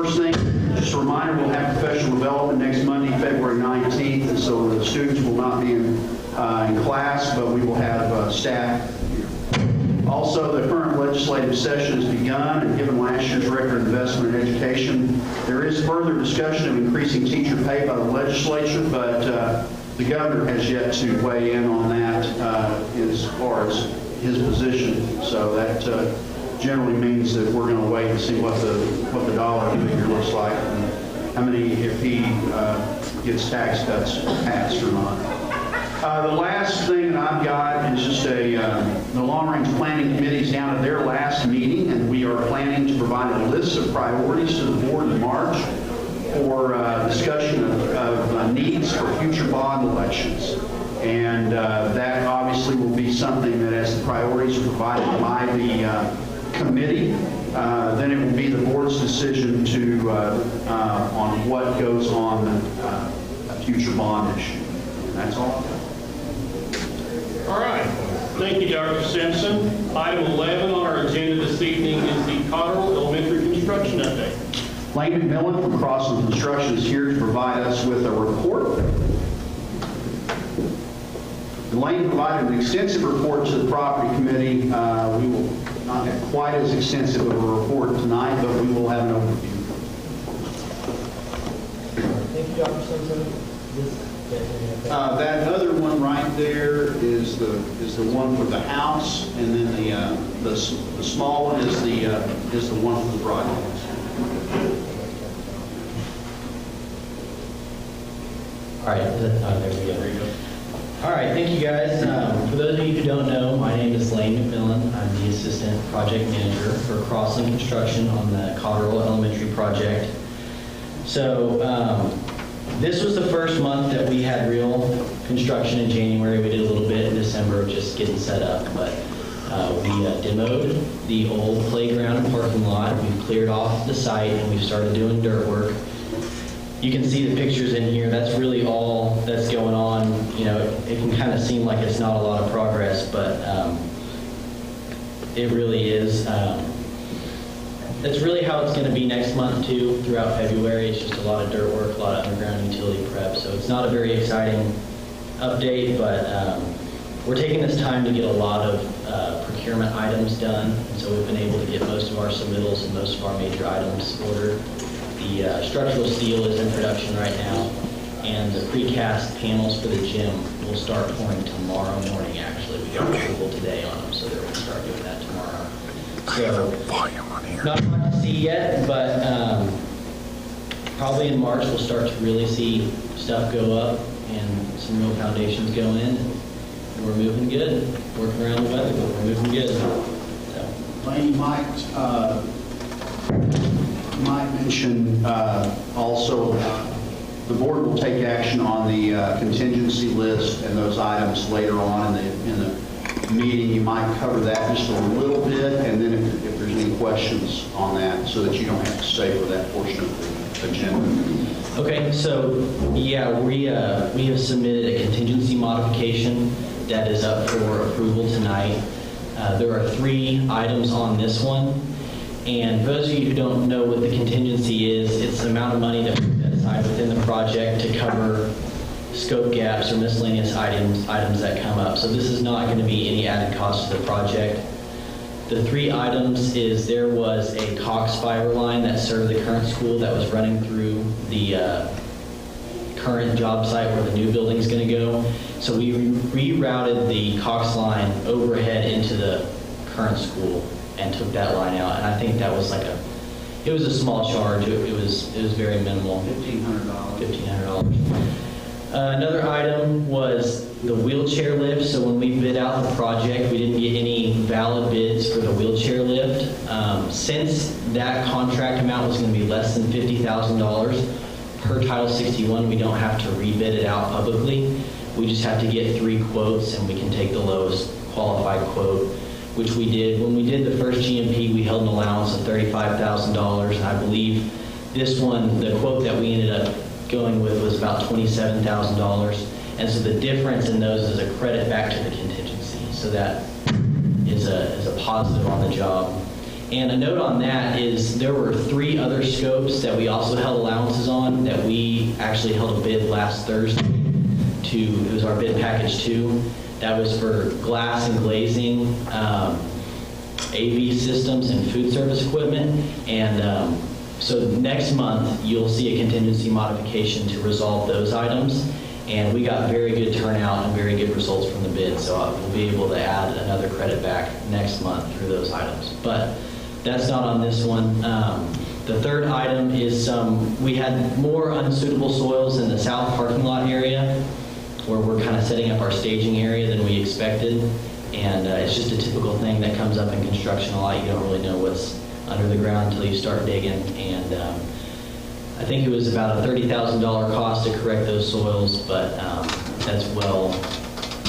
first thing, just a reminder, we'll have professional development next Monday, February 19th, and so the students will not be in class, but we will have staff here. Also, the current legislative session has begun, and given last year's record investment in education, there is further discussion of increasing teacher pay by the legislature, but the governor has yet to weigh in on that as far as his position. So that generally means that we're going to wait and see what the dollar figure looks like and how many, if he gets tax cuts passed or not. The last thing that I've got is just the long-range planning committee's down at their last meeting, and we are planning to provide a list of priorities to the board in March for discussion of needs for future bond elections. And that obviously will be something that, as the priorities are provided by the committee, then it will be the board's decision to on what goes on a future bond issue. And that's all. All right. Thank you, Dr. Simpson. Item 11 on our agenda this evening is the Cotterell Elementary construction update. Lane McMillan from Crossland Construction is here to provide us with a report. Lane provided an extensive report to the property committee. We will not have quite as extensive of a report tonight, but we will have an overview. Thank you, Dr. Simpson. That other one right there is the one for the house, and then the small one is the one for the broadcast. All right, there we go. All right, thank you guys. For those of you who don't know, my name is Lane McMillan. I'm the Assistant Project Manager for Crossland Construction on the Cotterell Elementary project. So this was the first month that we had real construction in January. We did a little bit in December, just getting set up, but we demoed the old playground and parking lot. We've cleared off the site and we've started doing dirt work. You can see the pictures in here. That's really all that's going on. You know, it can kind of seem like it's not a lot of progress, but it really is. That's really how it's going to be next month too, throughout February. It's just a lot of dirt work, a lot of underground utility prep. So it's not a very exciting update, but we're taking this time to get a lot of procurement items done. And so we've been able to get most of our submittals and most of our major items ordered. The structural steel is in production right now, and the precast panels for the gym will start pouring tomorrow morning, actually. We got approval today on them, so they're going to start doing that tomorrow. I have a volume on here. Not much to see yet, but probably in March we'll start to really see stuff go up and some real foundations go in. And we're moving good. Working around the weather, but we're moving good. So. Lane, you might mention also the board will take action on the contingency list and those items later on in the meeting. You might cover that just a little bit, and then if there's any questions on that, so that you don't have to stay for that portion of the agenda. Okay, so yeah, we have submitted a contingency modification that is up for approval tonight. There are 3 items on this one. And for those of you who don't know what the contingency is, it's the amount of money that we set aside within the project to cover scope gaps or miscellaneous items that come up. So this is not going to be any added cost to the project. The 3 items is there was a Cox fiber line that served the current school that was running through the current job site where the new building is going to go. So we rerouted the Cox line overhead into the current school and took that line out, and I think that was like it was a small charge. It was very minimal. $1,500. Another item was the wheelchair lift. So when we bid out the project, we didn't get any valid bids for the wheelchair lift. Since that contract amount was going to be less than $50,000 per Title 61, we don't have to rebid it out publicly. We just have to get 3 quotes, and we can take the lowest qualified quote, which we did. When we did the first GMP, we held an allowance of $35,000, and I believe this one, the quote that we ended up going with was about $27,000. And so the difference in those is a credit back to the contingency. So that is a positive on the job. And a note on that is there were 3 other scopes that we also held allowances on that we actually held a bid last Thursday it was our bid package 2. That was for glass and glazing, AV systems, and food service equipment. And so next month, you'll see a contingency modification to resolve those items. And we got very good turnout and very good results from the bid. So we'll be able to add another credit back next month through those items. But that's not on this one. The third item is we had more unsuitable soils in the south parking lot area, where we're kind of setting up our staging area than we expected. And it's just a typical thing that comes up in construction a lot. You don't really know what's under the ground until you start digging. And I think it was about a $30,000 cost to correct those soils, but that's well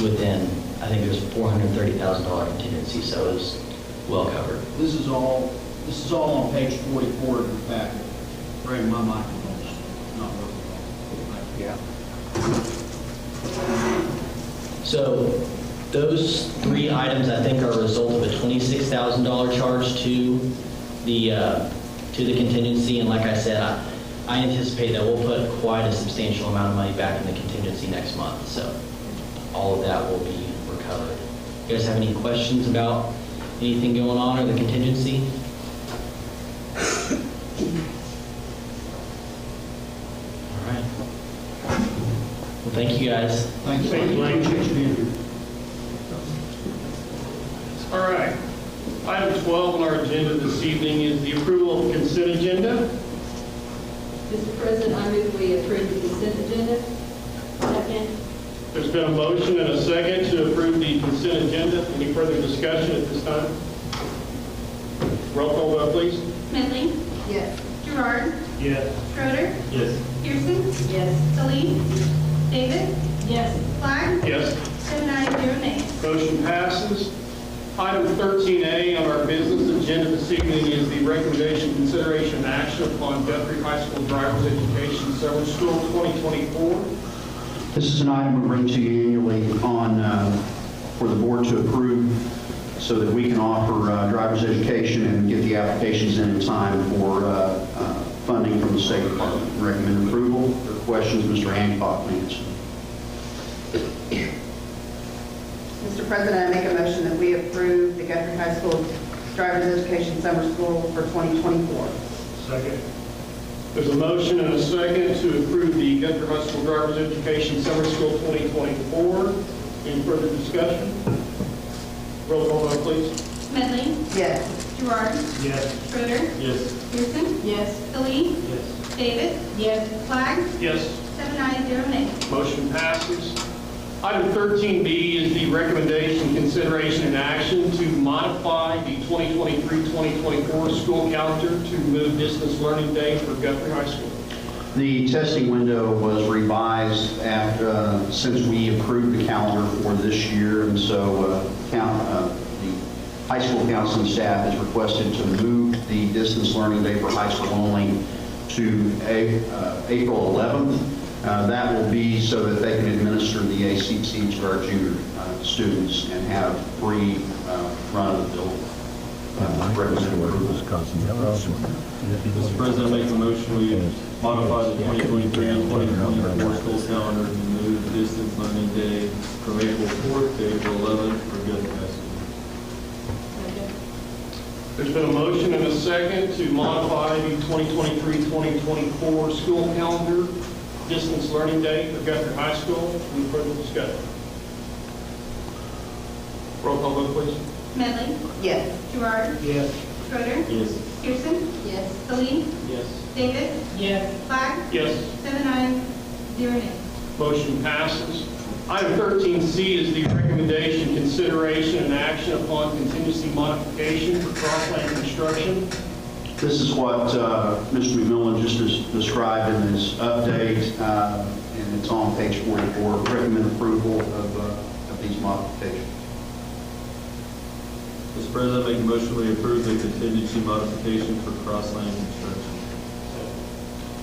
within, I think there's $430,000 contingency, so it was well covered. This is all on page 44 of your packet. Right, my microphone's not working. Yeah. So those 3 items, I think, are a result of a $26,000 charge to the contingency. And like I said, I anticipate that we'll put quite a substantial amount of money back in the contingency next month. So all of that will be recovered. You guys have any questions about anything going on or the contingency? All right. Well, thank you guys. Thank you. All right. Item 12 on our agenda this evening is the approval of consent agenda. Mr. President, I move we approve the consent agenda. Second. There's been a motion and a second to approve the consent agenda. Any further discussion at this time? Roll call vote, please. Medley? Yes. Gerard? Yes. Schroeder? Yes. Pearson? Yes. Salee? David? Yes. Flagg? Yes. 7 ayes, 0 nays. Motion passes. Item 13A on our business agenda this evening is the recommendation, consideration, and action upon Guthrie High School Driver's Education Summer School 2024. This is an item we bring to you annually for the board to approve so that we can offer driver's education and get the applications in time for funding from the State Department. Recommend approval. If there are questions, Mr. Hancock may answer. Mr. President, I make a motion that we approve the Guthrie High School Driver's Education Summer School for 2024. Second. There's a motion and a second to approve the Guthrie High School Driver's Education Summer School 2024. Any further discussion? Roll call vote, please. Medley? Yes. Gerard? Yes. Schroeder? Yes. Pearson? Yes. Salee? Yes. David? Yes. Flagg? Yes. 7 ayes, 0 nays. Motion passes. Item 13B is the recommendation, consideration, and action to modify the 2023-2024 school calendar to move distance learning day for Guthrie High School. The testing window was revised since we approved the calendar for this year, and so the high school counseling staff has requested to move the distance learning day for high school only to April 11th. That will be so that they can administer the ACT to our junior students and have free run of the building. Mr. President, I make a motion we modify the 2023-2024 school calendar to move distance learning day from April 4th to April 11th for Guthrie High School. There's been a motion and a second to modify the 2023-2024 school calendar distance learning day for Guthrie High School. Any further discussion? Roll call vote, please. Medley? Yes. Gerard? Yes. Schroeder? Yes. Pearson? Yes. Salee? Yes. David? Yes. Flagg? Yes. 7 ayes, 0 nays. Motion passes. Item 13C is the recommendation, consideration, and action upon contingency modification for crossland construction. This is what Mr. McMillan just described in his update, and it's on page 44. Recommend approval of these modifications. Mr. President, I make a motion we approve the contingency modification for cross-lane construction.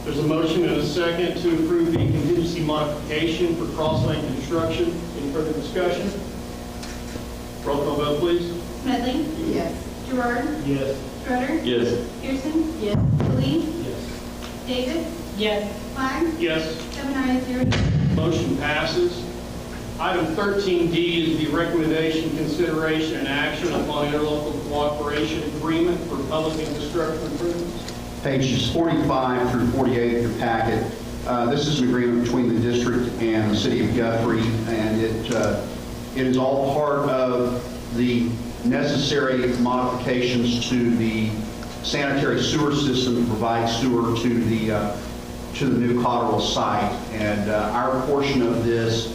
There's a motion and a second to approve the contingency modification for cross-lane construction. Any further discussion? Roll call vote, please. Medley? Yes. Gerard? Yes. Schroeder, Yes. Pearson, Yes. Lee, Yes. Davis, Yes. Klein, Yes. 7 ayes, 0 nays. Motion passes. Item 13D is the recommendation, consideration, and action upon interlocal cooperation agreement for public infrastructure improvements. Pages 45 through 48 of your packet. This is an agreement between the district and the city of Guthrie, and it is all part of the necessary modifications to the sanitary sewer system to provide sewer to the new Cotterell site. And our portion of this,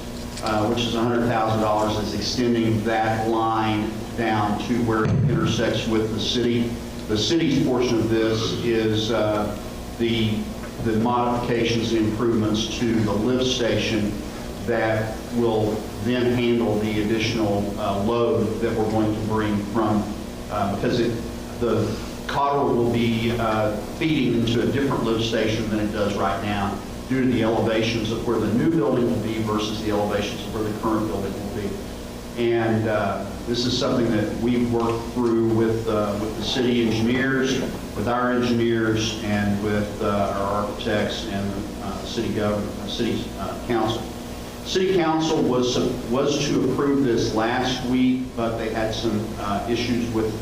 which is $100,000, is extending that line down to where it intersects with the city. The city's portion of this is the modifications and improvements to the lift station that will then handle the additional load that we're going to bring from, because the Cotterell will be feeding into a different lift station than it does right now due to the elevations of where the new building will be versus the elevations of where the current building will be. And this is something that we've worked through with the city engineers, with our engineers, and with our architects and the city council. City council was to approve this last week, but they had some issues with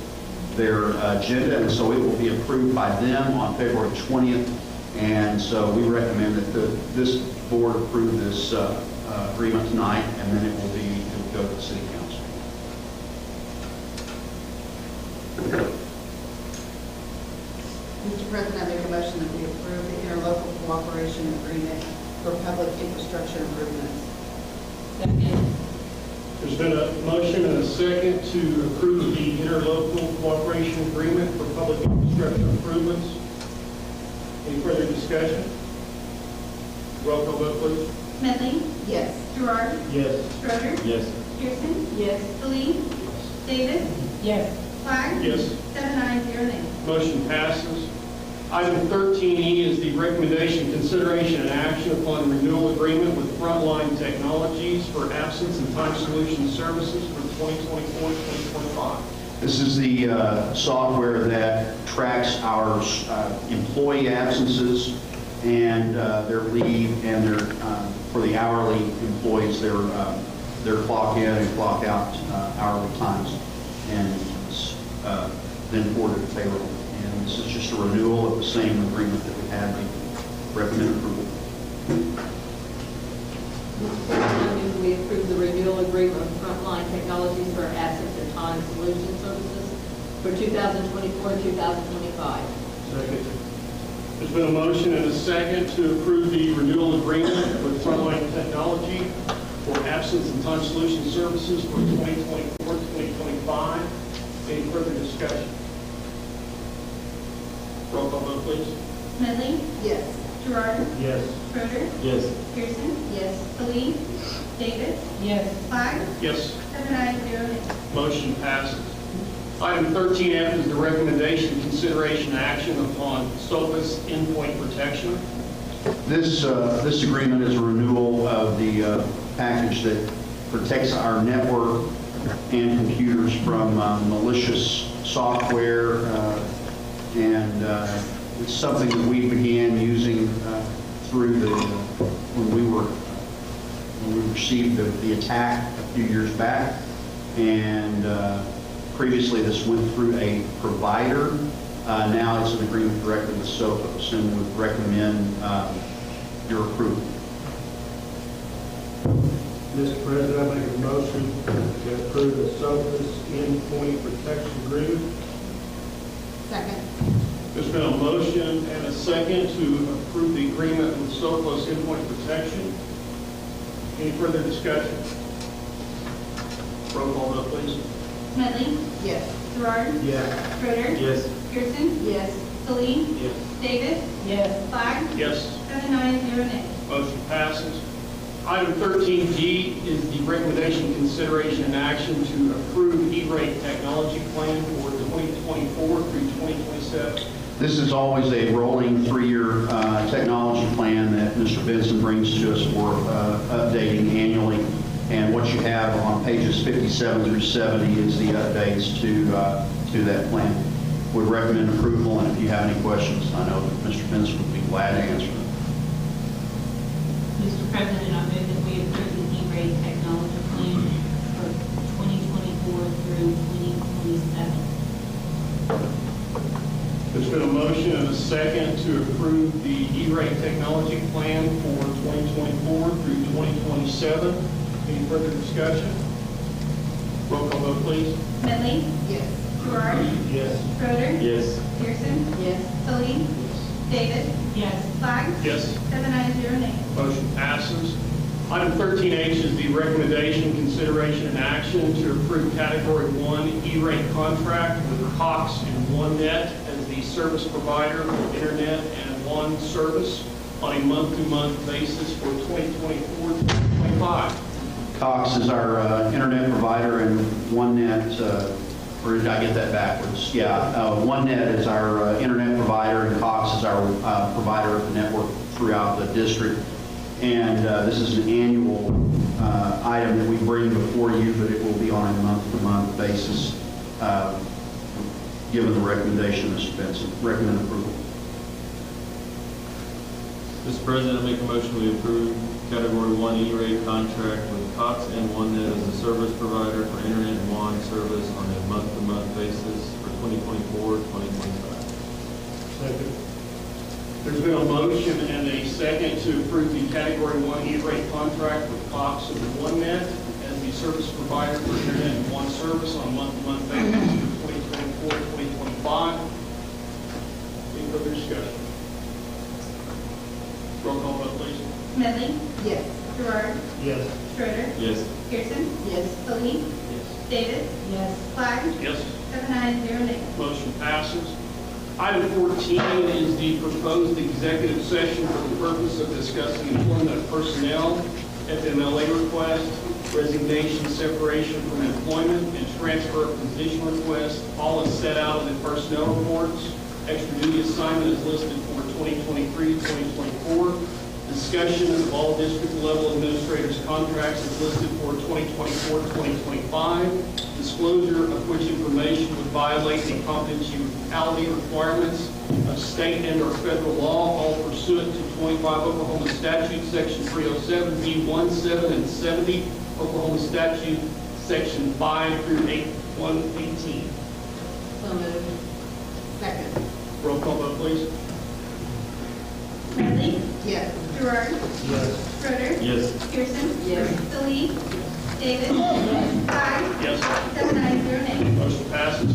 their agenda, and so it will be approved by them on February 20th. And so we recommend that this board approve this agreement tonight, and then it will go to the city council. Mr. President, I make a motion that we approve the interlocal cooperation agreement for public infrastructure improvements. Second. There's been a motion and a second to approve the interlocal cooperation agreement for public infrastructure improvements. Any further discussion? Roll call vote, please. Medley, Yes. Gerard, Yes. Schroeder, Yes. Pearson, Yes. Lee, Davis, Yes. Klein, Yes. 7 ayes, 0 nays. Motion passes. Item 13E is the recommendation, consideration, and action upon renewal agreement with Frontline Technologies for absence and time solution services for 2024-2025. This is the software that tracks our employee absences and their leave, and their for the hourly employees, their clock in and clock out hourly times, and it's then forwarded to payroll. And this is just a renewal of the same agreement that we had. We recommend approval. I move we approve the renewal agreement with Frontline Technologies for absence and time solution services for 2024-2025. Second. There's been a motion and a second to approve the renewal agreement with Frontline Technology for absence and time solution services for 2024-2025. Any further discussion? Roll call vote, please. Medley, Yes. Gerard, Yes. Schroeder, Yes. Pearson, Yes. Lee, Davis, Yes. Klein, Yes. 7 ayes, 0 nays. Motion passes. Item 13F is the recommendation, consideration, and action upon SOPAS endpoint protection. This agreement is a renewal of the package that protects our network and computers from malicious software, and it's something that we began using through when we received the attack a few years back, and previously this went through a provider. Now it's an agreement directly with SOPAS, and would recommend your approval. Mr. President, I make a motion to approve the SOPAS endpoint protection agreement. Second. There's been a motion and a second to approve the agreement with SOPAS endpoint protection. Any further discussion? Roll call vote, please. Medley, Yes. Gerard, Yes. Schroeder, Yes. Pearson, Yes. Lee, Yes. Davis, Yes. Klein, Yes. 7 ayes, 0 nays. Motion passes. Item 13G is the recommendation, consideration, and action to approve E-rate technology plan for 2024 through 2027. This is always a rolling 3-year technology plan that Mr. Benson brings to us for updating annually. And what you have on pages 57 through 70 is the updates to that plan. would recommend approval, and if you have any questions, I know that Mr. Benson would be glad to answer them. Mr. President, I move that we approve the E-rate technology plan for 2024 through 2027. There's been a motion and a second to approve the E-rate technology plan for 2024 through 2027. Any further discussion? Roll call vote, please. Medley? Yes. Gerard? Yes. Schroeder? Yes. Pearson? Yes. Salee? Davis? Yes. Flagg? Yes. 7 ayes, 0 nays. Motion passes. Item 13H is the recommendation, consideration, and action to approve Category 1 E-rate contract with Cox and OneNet as the service provider for internet and one service on a month-to-month basis for 2024-2025. Cox is our internet provider, and OneNet, or did I get that backwards? Yeah, OneNet is our internet provider, and Cox is our provider of the network throughout the district. And this is an annual item that we bring before you, but it will be on a month-to-month basis, given the recommendation, Mr. Benson. Recommend approval. Mr. President, I make a motion we approve Category 1 E-rate contract with Cox and OneNet as a service provider for internet and WAN service on a month-to-month basis for 2024-2025. Second. There's been a motion and a second to approve the Category 1 E-rate contract with Cox and OneNet as the service provider for internet and one service on a month-to-month basis for 2024-2025. Any further discussion? Roll call vote, please. Medley? Yes. Gerard? Yes. Schroeder? Yes. Pearson? Yes. Salee? Yes. Davis? Yes. Flagg? Yes. 7 ayes, 0 nays. Motion passes. Item 14 is the proposed executive session for the purpose of discussing employment of personnel, FMLA request, resignation, separation from employment, and transfer of position request. All is set out in the personnel reports. Extra duty assignment is listed for 2023-2024. Discussion of all district level administrators' contracts is listed for 2024-2025. Disclosure of which information would violate the confidentiality requirements of state and or federal law, all pursuant to 25 Oklahoma Statute Section 307, B1, 7, and 70, Oklahoma Statute Section 5 through 118. So moved. Second. Roll call vote, please. Medley? Yes. Gerard? Yes. Schroeder? Yes. Pearson? Yes. Salee? Davis? Yes. Flagg? Yes. 7 ayes, 0 nays. Motion passes.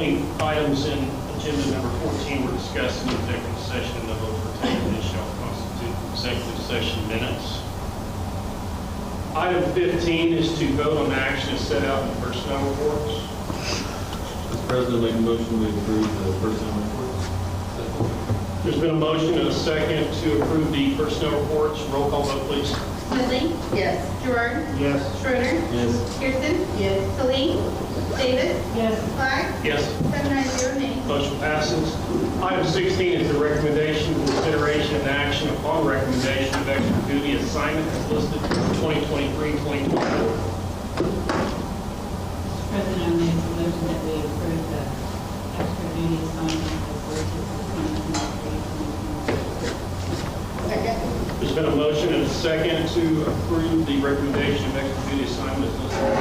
only items in agenda number 14 were discussed in executive session, and the vote for taken shall constitute executive session minutes. Item 15 is to vote on action as set out in the personnel reports. Mr. President, make a motion we approve the personnel reports. There's been a motion and a second to approve the personnel reports. Roll call vote, please. Smedley? Yes. Gerard? Yes. Schroeder? Yes. Pearson? Yes. Salee? Davis? Yes. Clark? Yes. 790 nays. Motion passes. Item 16 is the recommendation, consideration, and action upon recommendation of extra duty assignment as listed for 2023-2024. President, I make a motion that we approve the extra duty assignment as listed for 2023-2024. Second. There's been a motion and a second to approve the recommendation of extra duty assignment as listed for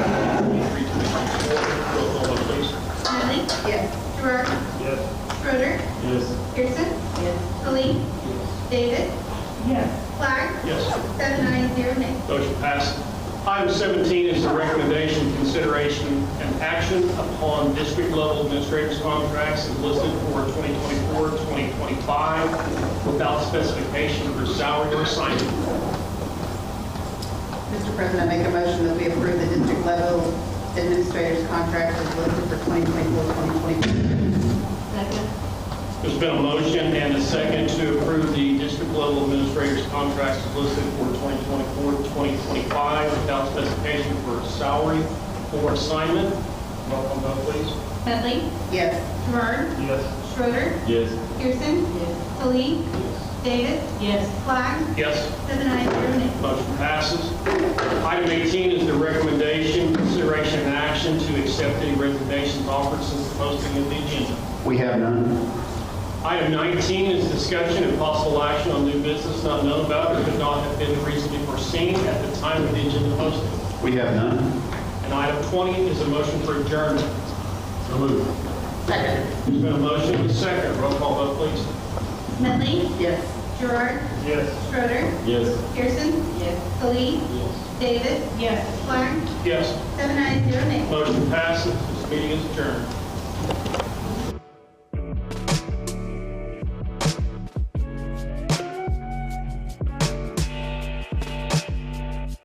2023-2024. Roll call vote, please. Smedley? Yes. Gerard? Yes. Schroeder? Yes. Pearson? Yes. Salee? Davis? Yes. Clark? Yes. 790 nays. Motion passes. Item 17 is the recommendation, consideration, and action upon district-level administrators' contracts as listed for 2024-2025 without specification for salary or assignment. Mr. President, I make a motion that we approve the district level administrator's contract as listed for 2024-2025. Second. There's been a motion and a second to approve the district-level administrators' contracts as listed for 2024-2025 without specification for salary or assignment. Roll call vote, please. Smedley? Yes. Gerard? Yes. Schroeder? Yes. Pearson? Yes. Salee? Davis? Yes. Clark? Yes. 790 nays. Motion passes. Item 18 is the recommendation, consideration, and action to accept any resignations offered since the posting of the agenda. We have none. Item 19 is discussion and possible action on new business not known about or could not have been reasonably foreseen at the time of the agenda posting. We have none. And item 20 is a motion for adjournment. So moved. Second. There's been a motion and a second. Roll call vote, please. Smedley? Yes. Gerard? Yes. Schroeder? Yes. Pearson? Yes. Salee? Yes. Davis? Yes. Clark? Yes. 790 nays. Motion passes. This meeting is adjourned.